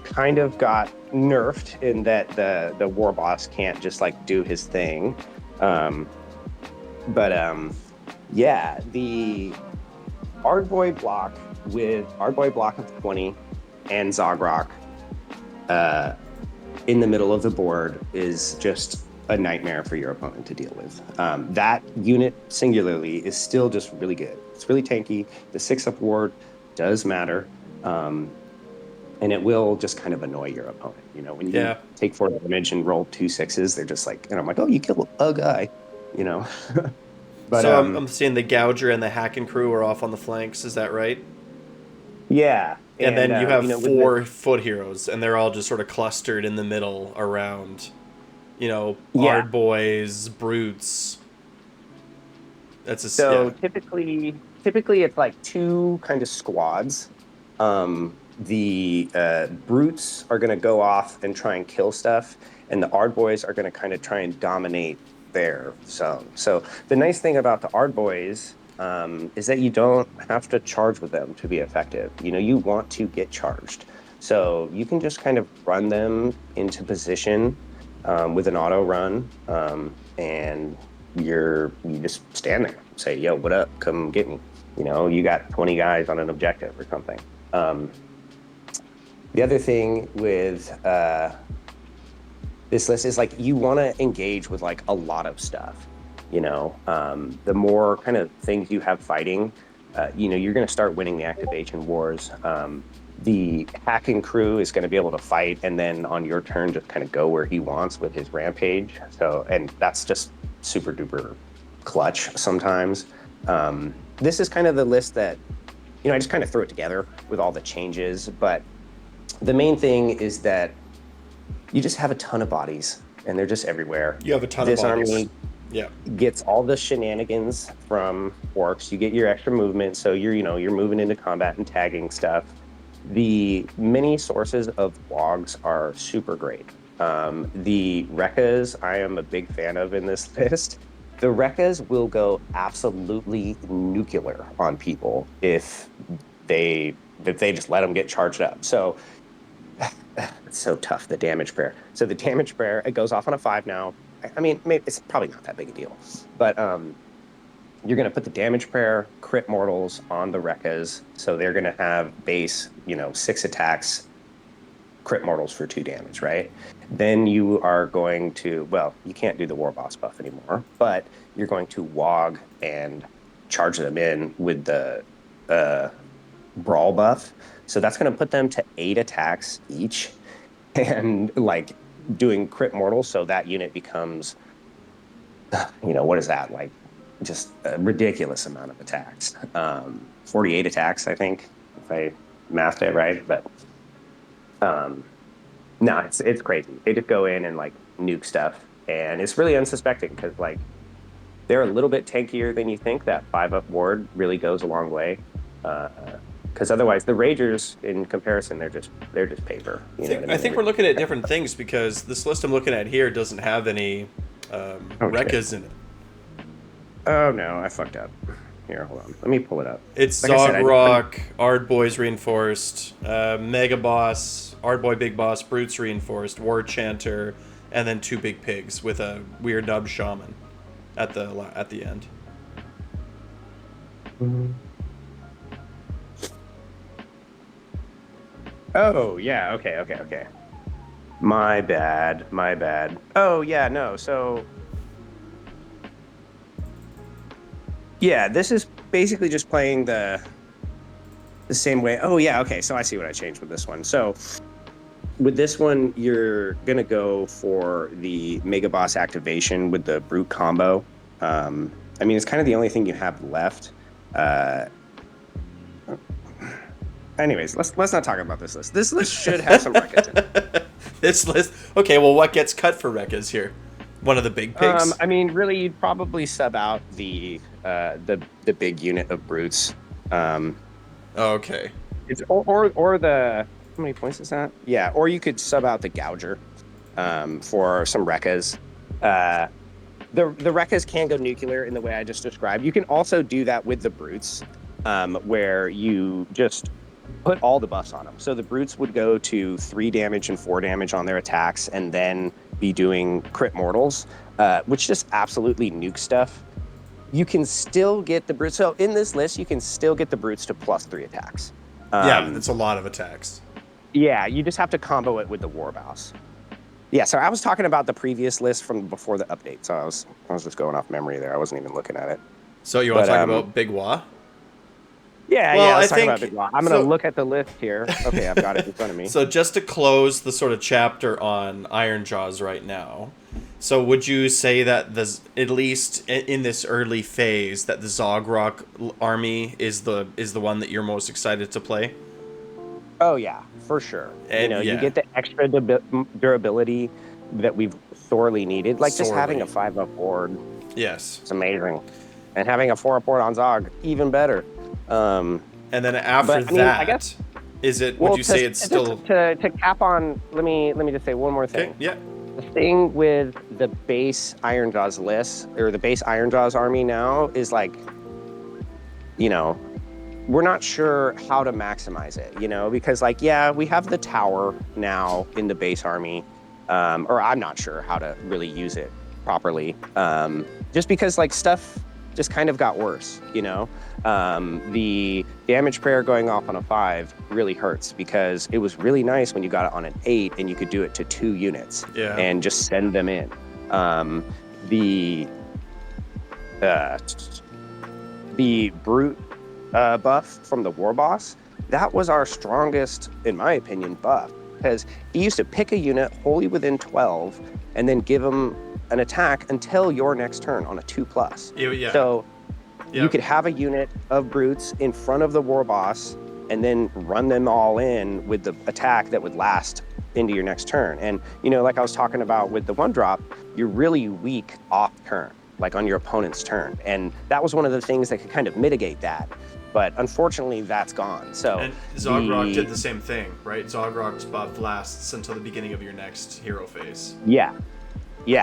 kind of got nerfed in that the war boss can't just like do his thing. Yeah, the Ardboy block with Ardboy block of 20 and Zogrock in the middle of the board is just a nightmare for your opponent to deal with. That unit singularly is still just really good. It's really tanky. The 6-up ward does matter. And it will just kind of annoy your opponent. You know, when you take 4 damage and roll 2 6s, they're just like, and I'm like, oh, you killed a guy, you know. But so I'm seeing the Gouger and the Hacken crew are off on the flanks. Is that right? Yeah. And then you have 4 foot heroes, and they're all just sort of clustered in the middle around, Ardboys, Brutes. Typically it's like 2 kind of squads. The Brutes are going to go off and try and kill stuff, and the Ardboys are going to kind of try and dominate their zone. So the nice thing about the Ardboys is that you don't have to charge with them to be effective. You know, you want to get charged. So you can just kind of run them into position with an auto run, and you just stand there, say, yo, what up? Come get me. You know, you got 20 guys on an objective or something. The other thing with this list is like you want to engage with like a lot of stuff. You know, the more kind of things you have fighting, you're going to start winning the activation wars. The hacking crew is going to be able to fight, and then on your turn, just kind of go where he wants with his rampage. So, and that's just super duper clutch sometimes. This is kind of the list that, I just kind of threw it together with all the changes. But the main thing is that you just have a ton of bodies, and they're just everywhere. You have a ton of bodies. This army gets all the shenanigans from orcs. You get your extra movement, so you're moving into combat and tagging stuff. The many sources of Waaghs are super great. The Rekkas, I am a big fan of in this list. The Rekkas will go absolutely nuclear on people if they just let them get charged up. So it's so tough, the damage prayer. So the damage prayer, it goes off on a 5 now. I mean, maybe it's probably not that big a deal, but you're going to put the damage prayer, crit mortals on the Rekkas. So they're going to have base, 6 attacks, crit mortals for 2 damage, right? Then you are going to, well, you can't do the war boss buff anymore, but you're going to Waaagh and charge them in with the brawl buff. So that's going to put them to 8 attacks each and doing crit mortals. So that unit becomes, what is that? Just a ridiculous amount of attacks. 48 attacks, I think, if I mathed it right. But no, it's crazy. They just go in and nuke stuff, and it's really unsuspecting because they're a little bit tankier than you think. That 5-up ward really goes a long way. Because otherwise, the Ragers, in comparison, they're just paper. I think we're looking at different things because this list I'm looking at here doesn't have any Rekkas in it. Oh no, I fucked up. Here, hold on. Let me pull it up. It's Zogrock, Ardboys Reinforced, Mega Boss, Ardboy Big Boss, Brutes Reinforced, War Chanter, and then 2 big pigs with a weird nub shaman at the end. Mm-hmm. Oh yeah, okay. My bad. Oh yeah, no. So yeah, this is basically just playing the same way. Oh yeah, okay. So I see what I changed with this one. So with this one, you're gonna go for the Mega Boss activation with the Brute combo. I mean, it's kind of the only thing you have left. Anyways, let's not talk about this list. This list should have some Rekkas in it. This list, okay. Well, what gets cut for Rekkas here? One of the big pigs. I mean, really, you'd probably sub out the big unit of brutes. Okay. It's or the, how many points is that? Yeah, or you could sub out the Gouger for some Rekkas. The Rekkas can go nuclear in the way I just described. You can also do that with the brutes, where you just put all the buffs on them. So the brutes would go to 3 damage and 4 damage on their attacks, and then be doing crit mortals, which just absolutely nuke stuff. You can still get the brutes. So in this list, you can still get the brutes to +3 attacks. Yeah, that's a lot of attacks. Yeah, you just have to combo it with the war boss. Yeah, so I was talking about the previous list from before the update. So I was just going off memory there. I wasn't even looking at it. So you want to talk about Big Waaagh? Yeah, let's talk about Big Waaagh. I'm going to look at the list here. Okay, I've got it in front of me. So just to close the sort of chapter on Ironjawz right now, so would you say that at least in this early phase, that the Zogrock army is the one that you're most excited to play? Oh yeah, for sure. And, you get the extra durability that we've sorely needed. Just having a 5-up board. Yes. It's amazing. And having a 4-up board on Zog, even better. And then after that, I guess, would you say it's still... To cap on, let me just say one more thing. Okay, yeah. The thing with the base Ironjawz list, or the base Ironjawz army now, is we're not sure how to maximize it, because we have the tower now in the base army, or I'm not sure how to really use it properly, just because stuff just kind of got worse, the damage prayer going off on a 5 really hurts because it was really nice when you got it on an 8 and you could do it to 2 units and just send them in. The brute buff from the war boss that was our strongest, in my opinion, buff. Because he used to pick a unit wholly within 12 and then give him an attack until your next turn on a 2+. Yeah. So you could have a unit of brutes in front of the war boss and then run them all in with the attack that would last into your next turn. And, like I was talking about with the 1-drop, you're really weak off turn, like on your opponent's turn. And that was one of the things that could kind of mitigate that. But unfortunately, that's gone. So and Zogrog did the same thing, right? Zogrog's buff lasts until the beginning of your next hero phase. Yeah.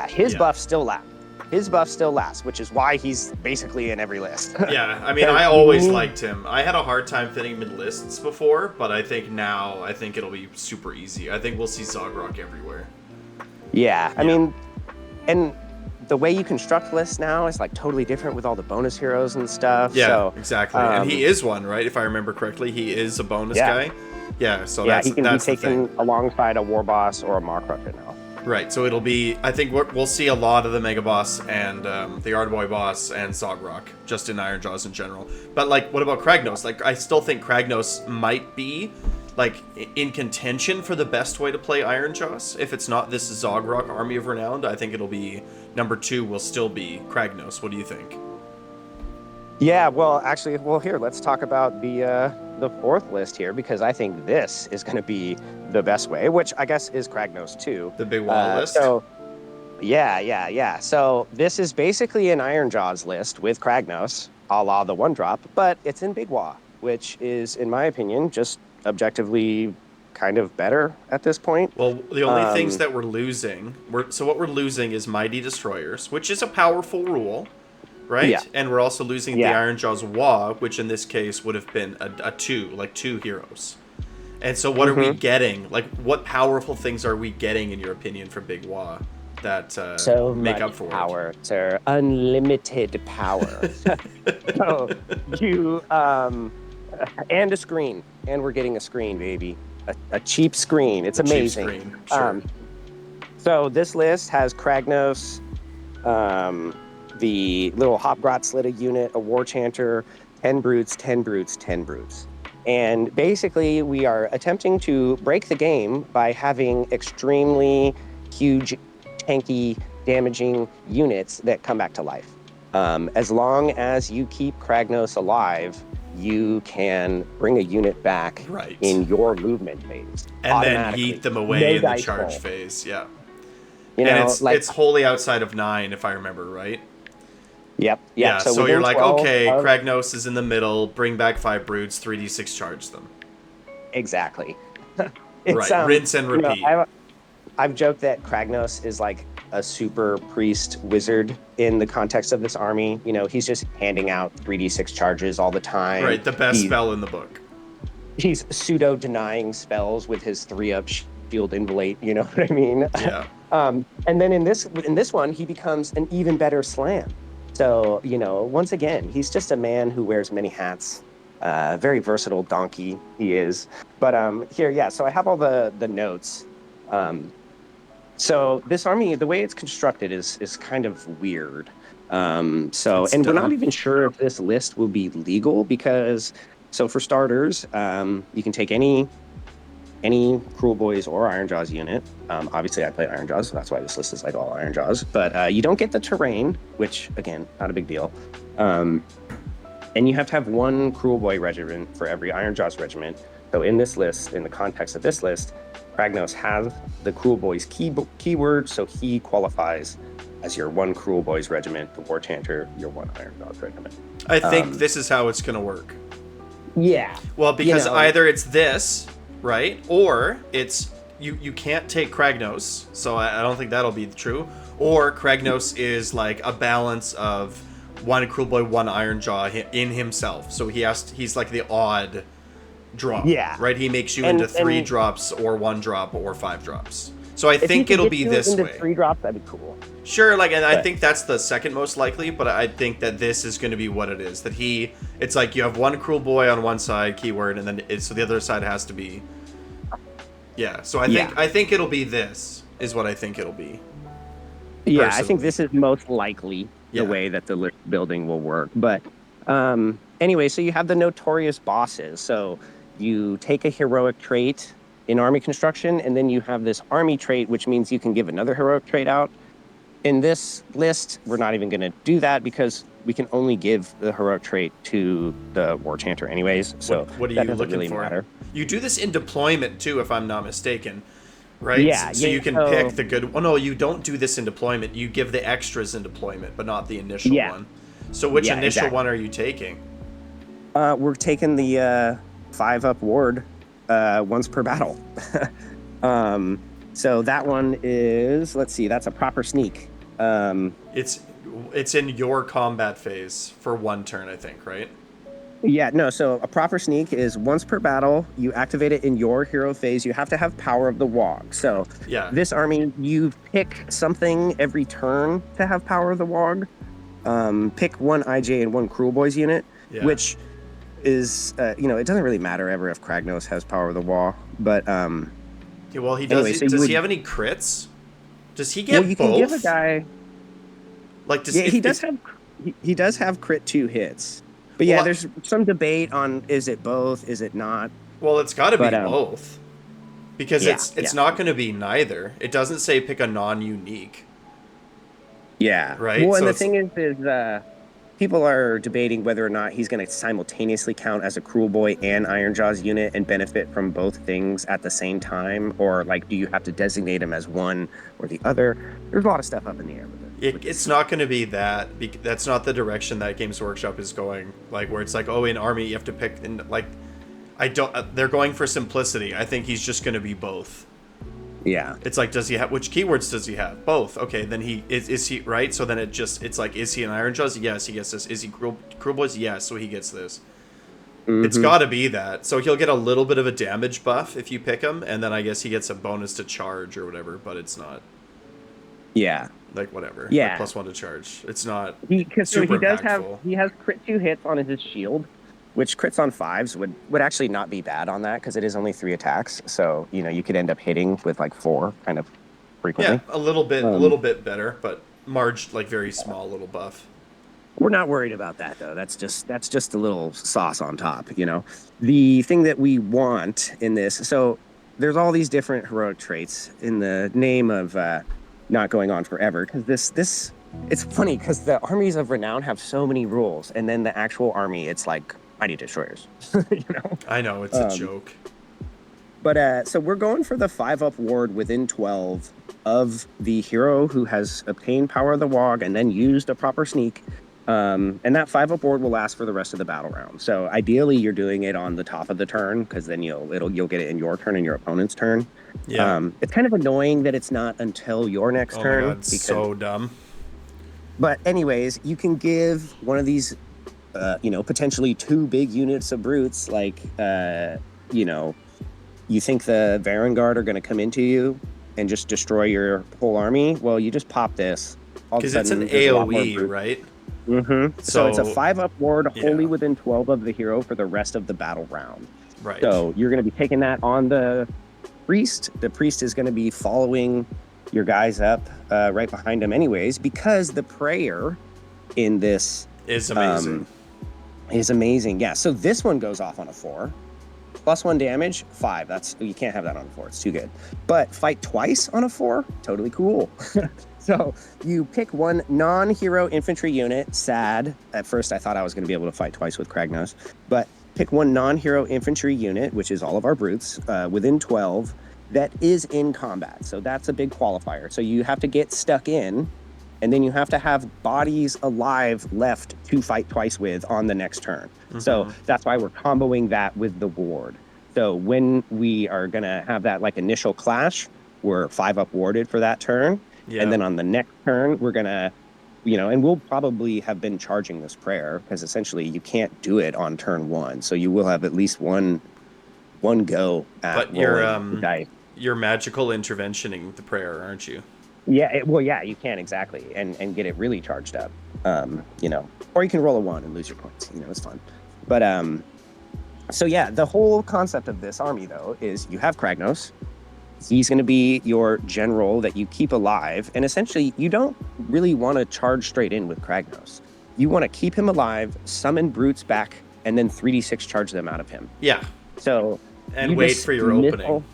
His buff still lasts. His buff still lasts, which is why he's basically in every list. Yeah, I mean, I always liked him. I had a hard time fitting mid lists before, but I think now, it'll be super easy. I think we'll see Zogrog everywhere. Yeah, I mean, and the way you construct lists now is like totally different with all the bonus heroes and stuff. Yeah, so, exactly. And he is one, right? If I remember correctly, he is a bonus guy. Yeah, so he can be taken alongside a war boss or a Markrusher now. Right, so it'll be, I think we'll see a lot of the Mega Boss and the Ardboy Boss and Zogrog, just in Ironjawz in general. But, like, what about Kragnos? Like, I still think Kragnos might be, like, in contention for the best way to play Ironjawz. If it's not this Zogrog Army of Renown, I think it'll be, number 2 will still be Kragnos. What do you think? Yeah, well, actually, here, let's talk about the 4th list here, because I think this is going to be the best way, which I guess is Kragnos too. The big wall list? So, yeah. So this is basically an Ironjawz list with Kragnos, a la the 1-drop, but it's in Big Waaagh, which is, in my opinion, just objectively kind of better at this point. Well, the only things that we're losing, what we're losing is Mighty Destroyers, which is a powerful rule. Right? Yeah. And we're also losing the Ironjawz Waaagh, which in this case would have been a 2, like 2 heroes. And so what are we getting? Like, what powerful things are we getting, in your opinion, from Big Waaagh that make up for power, sir. Unlimited power. So you, and a screen. And we're getting a screen, baby. A cheap screen. It's amazing. Cheap screen, sure. So this list has Kragnos, the little Hopgrot Slitta unit, a War Chanter, 10 Brutes, 10 Brutes, 10 Brutes. And basically, we are attempting to break the game by having extremely huge, tanky, damaging units that come back to life. As long as you keep Kragnos alive, you can bring a unit back in your movement phase. And then yeet them away in the charge phase, yeah. It's wholly outside of 9, if I remember, right? Yep. Yeah, so you're like, okay, Kragnos is in the middle, bring back 5 Brutes, 3d6 charge them. Exactly. Right, rinse and repeat. I've joked that Kragnos is like a super priest wizard in the context of this army. He's just handing out 3d6 charges all the time. Right, the best spell in the book. He's pseudo-denying spells with his 3-up shield involate, you know what I mean? Yeah. And then in this one, he becomes an even better slam. So, once again, he's just a man who wears many hats. Very versatile donkey he is. But so I have all the notes. So this army, the way it's constructed is kind of weird. We're not even sure if this list will be legal because, so for starters, you can take any Cruel Boys or Ironjawz unit. Obviously, I play Ironjawz, so that's why this list is like all Ironjawz. But you don't get the terrain, which, again, not a big deal. And you have to have 1 Cruel Boy regiment for every Ironjawz regiment. So in this list, in the context of this list, Kragnos has the Cruel Boys keyword, so he qualifies as your 1 Cruel Boys regiment, the War Chanter, your 1 Ironjawz regiment. I think this is how it's going to work. Yeah. Well, because either it's this... right? Or it's you can't take Kragnos, so I don't think that'll be true. Or Kragnos is like a balance of 1 Cruel Boy, 1 Ironjaw in himself. So he's like the odd drop. Yeah. Right? He makes you into 3 drops or 1 drop or 5 drops. So I think it'll be this way. 3 drops, that'd be cool. Sure, I think that's the second most likely, but I think that this is going to be what it is. That it's like you have 1 Cruel Boy on one side, keyword, and then so the other side has to be. Yeah, so I think it'll be this, is what I think it'll be. Yeah, personally. I think this is most likely the way that the list building will work. But anyway, so you have the notorious bosses. So you take a heroic trait in army construction, and then you have this army trait, which means you can give another heroic trait out. In this list, we're not even going to do that because we can only give the heroic trait to the War Chanter anyways. So what are that you doesn't looking really for? matter. You do this in deployment too, if I'm not mistaken, right? Yeah. So you can pick the good. Oh no, you don't do this in deployment. You give the extras in deployment, but not the initial one. So which initial one are you taking? We're taking the 5-up ward once per battle. So that one is, let's see, that's a proper sneak. It's in your combat phase for 1 turn, I think, right? Yeah, no, so a proper sneak is once per battle, you activate it in your hero phase, you have to have power of the Waaagh. So this army, you pick something every turn to have power of the Waaagh. Pick 1 IJ and 1 Cruel Boys unit, which is, it doesn't really matter ever if Kragnos has power of the Waaagh, but... well, he does. Anyway, does he have any crits? Does he get both? Can give a guy... Like, he does have crit 2 hits. But there's some debate on, is it both, is it not? Well, it's got to be both. Because it's not going to be neither. It doesn't say pick a non-unique. Yeah. Right? Well, and the thing is people are debating whether or not he's going to simultaneously count as a Cruel Boy and Ironjawz unit and benefit from both things at the same time, or like, do you have to designate him as one or the other? There's a lot of stuff up in the air with it. It's not going to be that. That's not the direction that Games Workshop is going. Like, where it's like, oh, in Army you have to pick. And like, they're going for simplicity. I think he's just going to be both. Yeah. It's like, does he have, which keywords does he have? Both. Okay, then he is he right? So then it's like, is he an Ironjawz? Yes, he gets this. Is he Cruel Boys? Yes, so he gets this. Mm-hmm. It's got to be that. So he'll get a little bit of a damage buff if you pick him, and then I guess he gets a bonus to charge or whatever. But it's not. Yeah. Like whatever. Yeah. Like +1 to charge. It's not. He has crit 2 hits on his shield, which crits on 5s would actually not be bad on that because it is only 3 attacks. So, you could end up hitting with like 4 kind of frequently. Yeah, a little bit better, but like very small little buff. We're not worried about that though. That's just a little sauce on top, The thing that we want in this, so there's all these different heroic traits in the name of not going on forever, because this it's funny because the armies of Renown have so many rules, and then the actual army, it's like mighty destroyers. I know, it's a joke. But so we're going for the 5-up ward within 12 of the hero who has obtained power of the Waaagh and then used a proper sneak. And that 5-up ward will last for the rest of the battle round. So ideally you're doing it on the top of the turn, because then you'll get it in your turn and your opponent's turn. Yeah. It's kind of annoying that it's not until your next turn. My God, so dumb. But anyways, you can give one of these potentially 2 big units of brutes, like you think the Varangard are going to come into you and just destroy your whole army. Well, you just pop this. Because it's an AoE, right? Mm-hmm. So it's a 5-up ward wholly within 12 of the hero for the rest of the battle round. Right. So you're going to be taking that on the priest. The priest is going to be following your guys up right behind him anyways, because the prayer in this is amazing. Yeah. So this one goes off on a 4. +1 damage, 5. You can't have that on a 4. It's too good. But fight twice on a 4, totally cool. So you pick 1 non-hero infantry unit. Sad. At first, I thought I was going to be able to fight twice with Kragnos. But pick 1 non-hero infantry unit, which is all of our brutes, within 12, that is in combat. So that's a big qualifier. So you have to get stuck in, and then you have to have bodies alive left to fight twice with on the next turn. Mm-hmm. So that's why we're comboing that with the ward. So when we are going to have that like initial clash, we're 5-up warded for that turn. Yeah. And then on the next turn, we're going to, and we'll probably have been charging this prayer, because essentially you can't do it on turn 1. So you will have at least one go at you're magical interventioning the prayer, aren't you? Yeah, you can, exactly, and get it really charged up, or you can roll a 1 and lose your points. It's fun. But so yeah, the whole concept of this army though is you have Kragnos. He's going to be your general that you keep alive, and essentially you don't really want to charge straight in with Kragnos. You want to keep him alive, summon brutes back, and then 3d6 charge them out of him. Yeah. So And you wait just for your opening.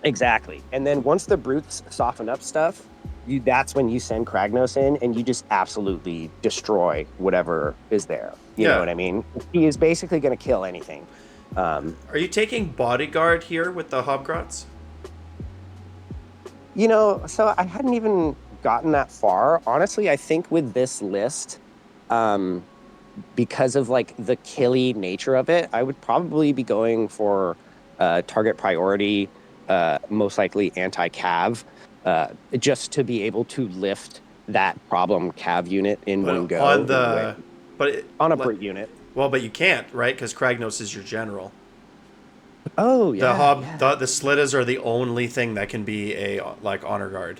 Exactly. And then once the brutes soften up stuff, that's when you send Kragnos in and you just absolutely destroy whatever is there. You know what I mean? He is basically going to kill anything. Are you taking Bodyguard here with the Hobgrots? You know, so I hadn't even gotten that far. Honestly, I think with this list, because of like the killy nature of it, I would probably be going for target priority, most likely anti-cav, just to be able to lift that problem cav unit in one go. On the, on a brute unit. Well, but you can't, right? Because Kragnos is your general. Oh yeah. The Slittas are the only thing that can be a like honor guard.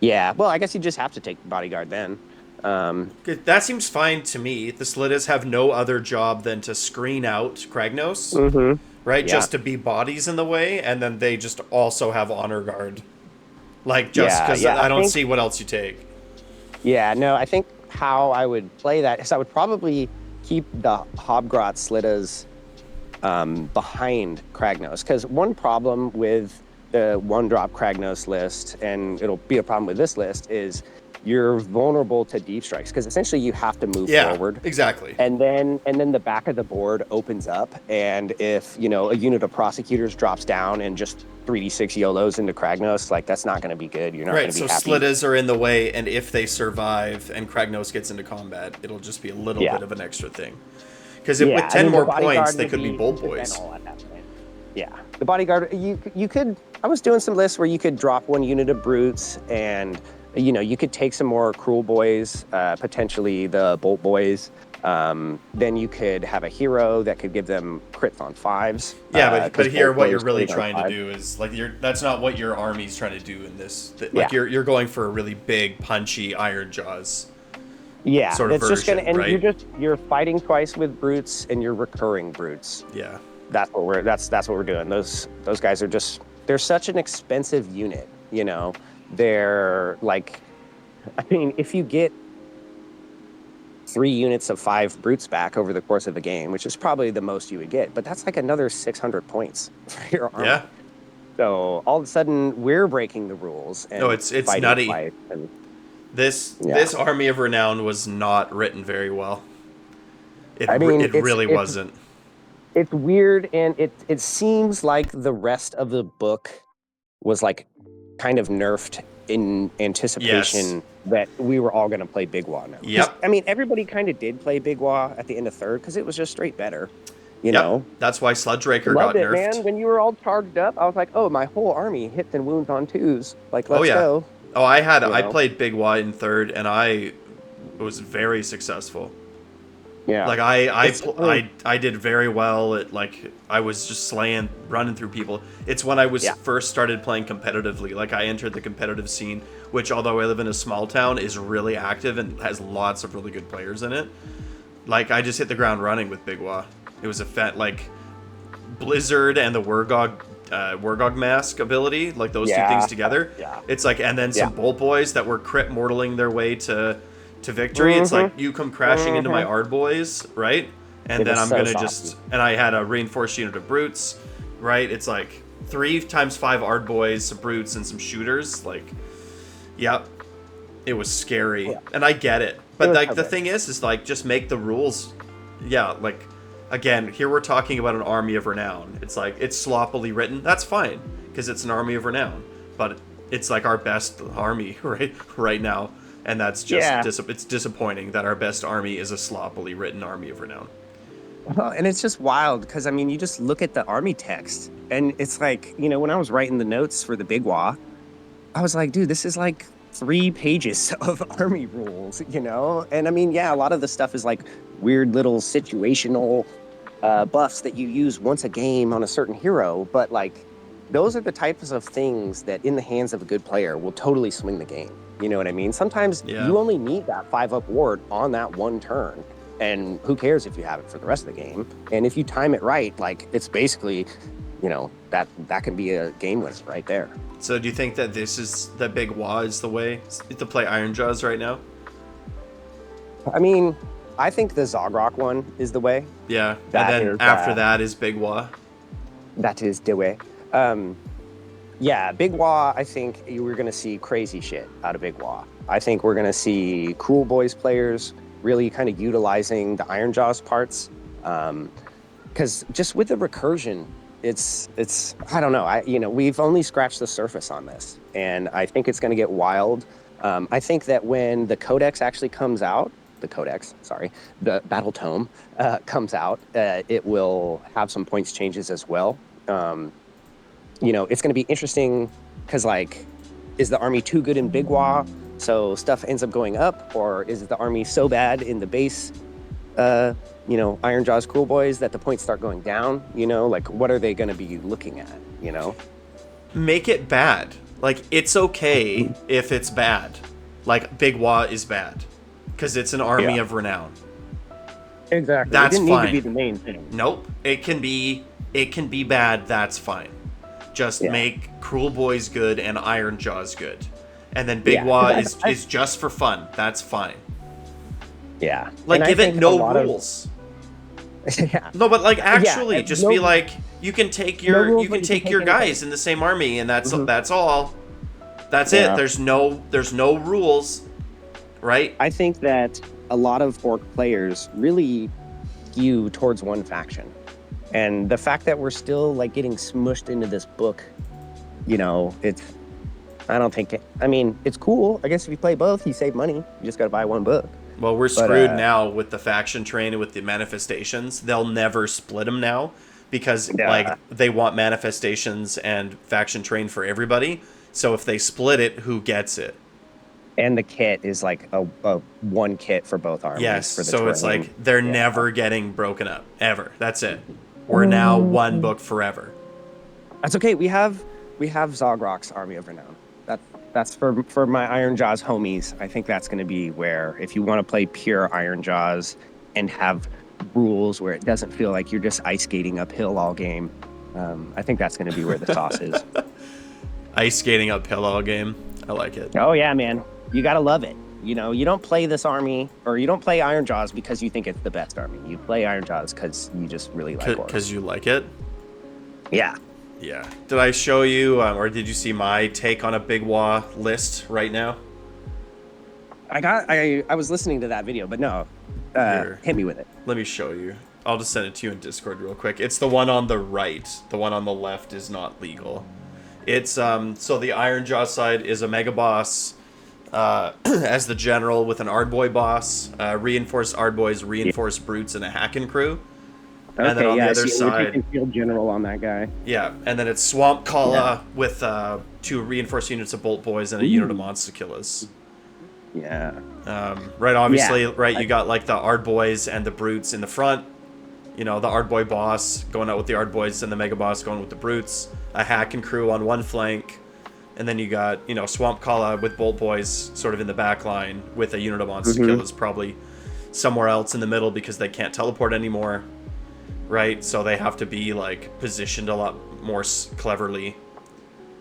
Yeah. Well, I guess you just have to take Bodyguard then. That seems fine to me. The Slittas have no other job than to screen out Kragnos, right? Yeah. Just to be bodies in the way, and then they just also have honor guard. Like, just because I don't see what else you take. Yeah, no, I think how I would play that is I would probably keep the Hobgrot Slittas behind Kragnos. Because one problem with the one-drop Kragnos list, and it'll be a problem with this list, is you're vulnerable to deep strikes because essentially you have to move forward. Exactly. And then the back of the board opens up, and if a unit of prosecutors drops down and just 3d6 YOLOs into Kragnos, like that's not going to be good. You're not going to be happy. So Slittas are in the way, and if they survive and Kragnos gets into combat, it'll just be a little bit of an extra thing. Because with 10 more points, they could be bold boys. Yeah, the bodyguard. You could. I was doing some lists where you could drop one unit of brutes and. You could take some more cruel boys, potentially the bolt boys. Then you could have a hero that could give them crits on 5s. Yeah, but here what you're really trying to do is like that's not what your army's trying to do in this. Like you're going for a really big, punchy Ironjawz. Yeah, sort of it's version, just gonna, and right? you're fighting twice with brutes and you're recurring brutes. Yeah, that's what we're doing. Those guys are they're such an expensive unit. They're like, I mean, if you get 3 units of 5 brutes back over the course of a game, which is probably the most you would get, but that's like another 600 points for your army. Yeah. So all of a sudden, we're breaking the rules. And it's nutty. This army of Renown was not written very well. It really wasn't. It's weird, and it seems like the rest of the book was like kind of nerfed in anticipation that we were all going to play Big Waaagh now. Yep. I mean, everybody kind of did play Big Waaagh at the end of 3rd because it was just straight better. You know? That's why Sludge Raker got nerfed. Man. When you were all charged up, I was like, oh, my whole army hits and wounds on 2s. Like, let's go. Oh, I played Big Waaagh in 3rd, and I was very successful. Yeah. Like I did very well at like I was just running through people. It's when I was first started playing competitively. Like I entered the competitive scene, which although I live in a small town is really active and has lots of really good players in it. Like I just hit the ground running with Big Waaagh. It was like Blizzard and the Wargog mask ability, like those two things together. Yeah. It's like and then some bolt boys that were crit mortaling their way to victory. It's like you come crashing into my Ard boys, right? And then I'm gonna and I had a reinforced unit of brutes, right? It's like 3 times 5 Ard boys, some brutes, and some shooters. Like, it was scary, and I get it. But like the thing is like just make the rules. Yeah, like again, here we're talking about an army of Renown. It's like it's sloppily written. That's fine because it's an army of Renown, but it's like our best army right now. And that's just it's disappointing that our best army is a sloppily written army of Renown. Well, and it's just wild because, I mean, you just look at the army text and it's like, when I was writing the notes for the Big Waaagh, I was like, dude, this is like 3 pages of army rules, And I mean, a lot of the stuff is like weird little situational buffs that you use once a game on a certain hero. But like those are the types of things that in the hands of a good player will totally swing the game. You know what I mean? Sometimes you only need that 5-up ward on that one turn. And who cares if you have it for the rest of the game? And if you time it right, like it's basically, that can be a game winner right there. So do you think that that Big Waaagh is the way to play Ironjawz right now? I mean, I think the Zogrock one is the way. Yeah, That and then is, after that is Big Waaagh. That is the way. Yeah, Big Waaagh, I think we're going to see crazy shit out of Big Waaagh. I think we're going to see Cool Boys players really kind of utilizing the Ironjawz parts. Because just with the recursion, it's I don't know. We've only scratched the surface on this. And I think it's going to get wild. I think that when the Codex actually comes out, the Battle Tome comes out, it will have some points changes as well. It's going to be interesting because, like, is the army too good in Big Waaagh, so stuff ends up going up, or is the army so bad in the base, Ironjawz Cool Boys that the points start going down? Like, what are they going to be looking at? Make it bad. Like, it's okay if it's bad. Like, Big Waaagh is bad because it's an army of renown. Exactly. That's it didn't fine. need to be the main thing. Nope. It can be bad. That's fine. Just make Cruel Boys good and Ironjawz good. And then Big Waaagh is just for fun. That's fine. Yeah. Like, give it no rules. No, but like actually just be like, you can take your guys in the same army, and that's all. That's it. There's no rules, right? I think that a lot of Orc players really skew towards one faction. And the fact that we're still like getting smushed into this book, it's cool. I guess if you play both, you save money. You just got to buy one book. Well, we're screwed now with the faction train and with the manifestations. They'll never split them now because like they want manifestations and faction train for everybody. So if they split it, who gets it? And the kit is like a one kit for both armies. Yes, for the so terrain. it's like they're never getting broken up ever. That's it. We're now one book forever. That's okay. We have Zogrock's Army of Renown. That's for my Ironjawz homies. I think that's going to be where, if you want to play pure Ironjawz and have rules where it doesn't feel like you're just ice skating uphill all game, I think that's going to be where the sauce is. Ice skating uphill all game. I like it. Oh yeah, man. You got to love it. You don't play this army, or you don't play Ironjawz because you think it's the best army. You play Ironjawz because you just really like it. Because you like it? Yeah. Yeah. Did I show you, or did you see my take on a Big Waaagh list right now? I was listening to that video, but no. Hit me with it. Let me show you. I'll just send it to you in Discord real quick. It's the one on the right. The one on the left is not legal. It's, so the Ironjawz side is a Mega Boss, as the general with an Ardboy boss, reinforced Ardboys, reinforced Brutes, and a Hackin' crew. Okay, and then on the other side, you can field general on that guy. Yeah, and then it's Swamp Kalla with 2 reinforced units of Bolt Boys and a unit of Monster Killers. Yeah. Right, obviously, right, you got like the Ardboys and the Brutes in the front. The Ardboy boss going out with the Ardboys and the Mega Boss going with the Brutes. A Hackin' crew on one flank. And then you got, Swamp Kalla with Bolt Boys sort of in the back line with a unit of Monster Killers probably somewhere else in the middle because they can't teleport anymore. Right? So they have to be, like, positioned a lot more cleverly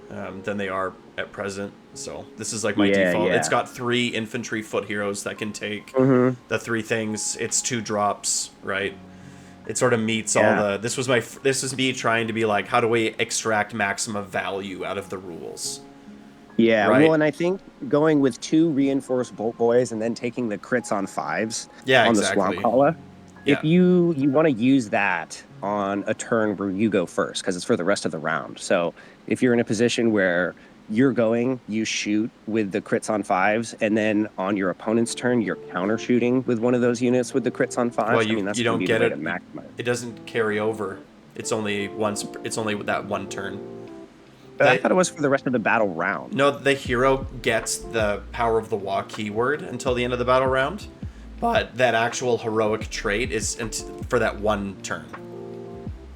than they are at present. So this is, like, my default. It's got 3 infantry foot heroes that can take the 3 things. It's 2 drops, right? It sort of meets all the... This was me trying to be like, how do we extract maximum value out of the rules? Yeah, right? Well, and I think going with 2 reinforced Bolt Boys and then taking the crits on 5s on the Swamp Kalla, if you want to use that on a turn where you go first, because it's for the rest of the round. So if you're in a position where you're going, you shoot with the crits on 5s, and then on your opponent's turn, you're counter shooting with one of those units with the crits on 5s. Well, you don't get it. It doesn't carry over. It's only that one turn. But I thought it was for the rest of the battle round. No, the hero gets the Power of the Waaagh keyword until the end of the battle round, but that actual heroic trait is for that one turn.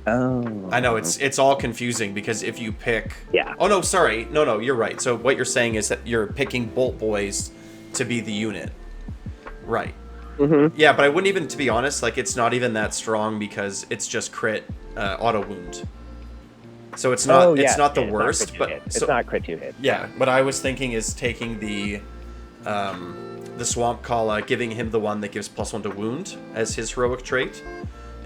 Oh. I know, it's all confusing because if you pick... Yeah. Oh, no, sorry. No, you're right. So what you're saying is that you're picking Bolt Boys to be the unit. Right. Yeah, but I wouldn't even, to be honest, like, it's not even that strong because it's just crit auto wound. So it's not the worst, but it's not crit 2 hit. Yeah, what I was thinking is taking the the Swamp Kala, giving him the one that gives +1 to wound as his heroic trait.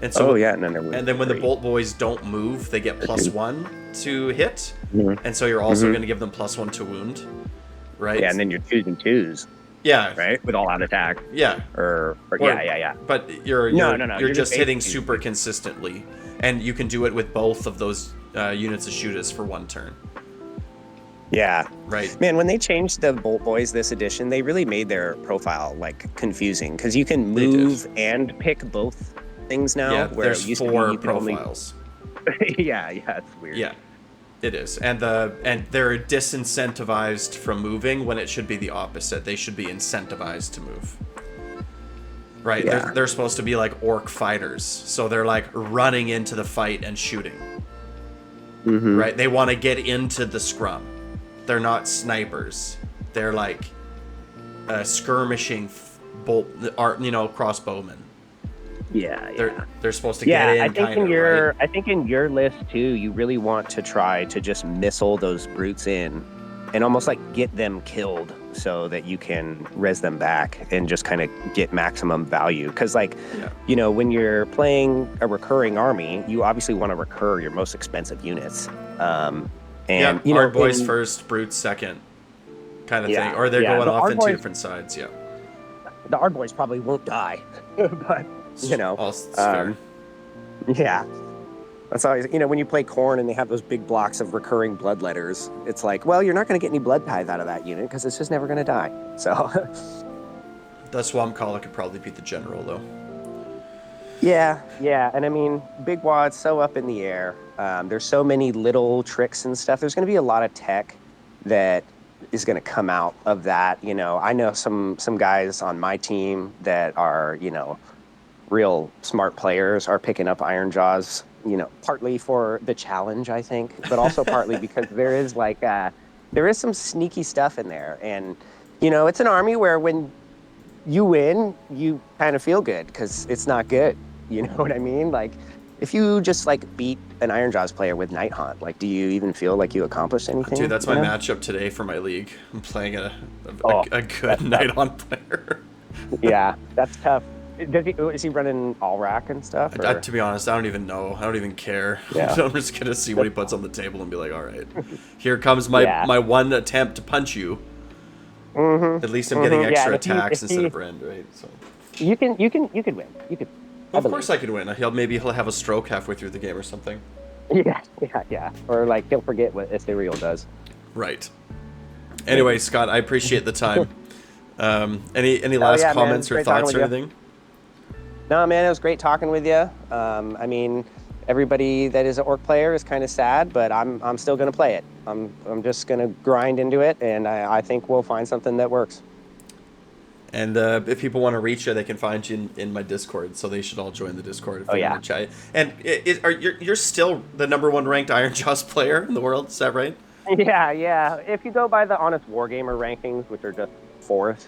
And so, and then when the Bolt Boys don't move, they get +1 to hit, and so you're also going to give them +1 to wound, right? Yeah, and then you're 2s and 2s. Yeah, right, with all out attack. Yeah, yeah. But you're just hitting super consistently, and you can do it with both of those units of shooters for 1 turn. Yeah. Right. Man, when they changed the Bolt Boys this edition, they really made their profile like confusing because you can move and pick both things now. Yeah, where there's 4 profiles. yeah, it's weird. Yeah, it is, and they're disincentivized from moving when it should be the opposite. They should be incentivized to move. Right. Yeah. They're supposed to be like orc fighters, so they're like running into the fight and shooting. Right. They want to get into the scrum. They're not snipers. They're like skirmishing crossbowmen. Yeah. They're supposed to get in. I think in your list too, you really want to try to just missile those brutes in, and almost like get them killed so that you can res them back and just kind of get maximum value. Because when you're playing a recurring army, you obviously want to recur your most expensive units. Our boys first, brutes second, kind of thing, or they're going off in 2 different sides. Yeah, the Ard boys probably won't die, but fair. Yeah, that's always when you play Khorne and they have those big blocks of recurring blood letters. It's like, well, you're not going to get any blood tithe out of that unit because it's just never going to die. So the Swamp Kala could probably beat the general though. Yeah, and I mean, Big Wad's so up in the air. There's so many little tricks and stuff. There's going to be a lot of tech that is going to come out of that. I know some guys on my team that are, real smart players are picking up Ironjawz, partly for the challenge, I think, but also partly because there is some sneaky stuff in there. And, it's an army where when you win, you kind of feel good because it's not good. You know what I mean? Like, if you just beat an Ironjawz player with Night Haunt, do you even feel like you accomplished anything? Dude, that's my matchup today for my league. I'm playing a good Night Haunt player. Yeah, that's tough. Is he running all rack and stuff? To be honest, I don't even know. I don't even care. Yeah. I'm just gonna see what he puts on the table and be like, all right, here comes my one attempt to punch you. At least I'm getting extra attacks instead of rend, right? So you could win. You could. Of course I could win. Maybe he'll have a stroke halfway through the game or something. Yeah. Or he'll forget what Ethereal does. Right. Anyway, Scott, I appreciate the time. Any last comments or thoughts or anything? No, man, it was great talking with you. I mean, everybody that is an orc player is kind of sad, but I'm still gonna play it. I'm just gonna grind into it, and I think we'll find something that works. And if people want to reach you, they can find you in my Discord, so they should all join the Discord if they want to chat. And you're still the #1 ranked Ironjawz player in the world, is that right? Yeah. If you go by the Honest Wargamer rankings, which are just 4th,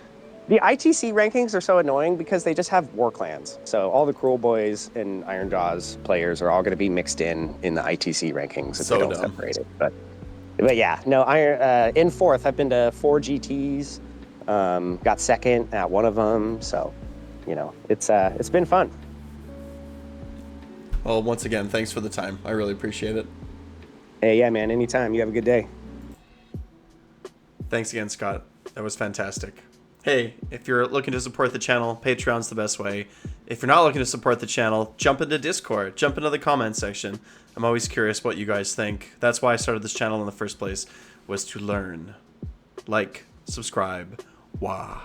the ITC rankings are so annoying because they just have war clans. So all the Cruel Boys and Ironjawz players are all going to be mixed in the ITC rankings if they don't separate it. But yeah, no. In 4th, I've been to 4 GTs. Got 2nd at one of them, so it's been fun. Well, once again, thanks for the time. I really appreciate it. Hey, yeah, man. Anytime. You have a good day. Thanks again, Scott. That was fantastic. Hey, if you're looking to support the channel, Patreon's the best way. If you're not looking to support the channel, jump into Discord, jump into the comment section. I'm always curious what you guys think. That's why I started this channel in the first place, was to learn. Like, subscribe. Waaagh.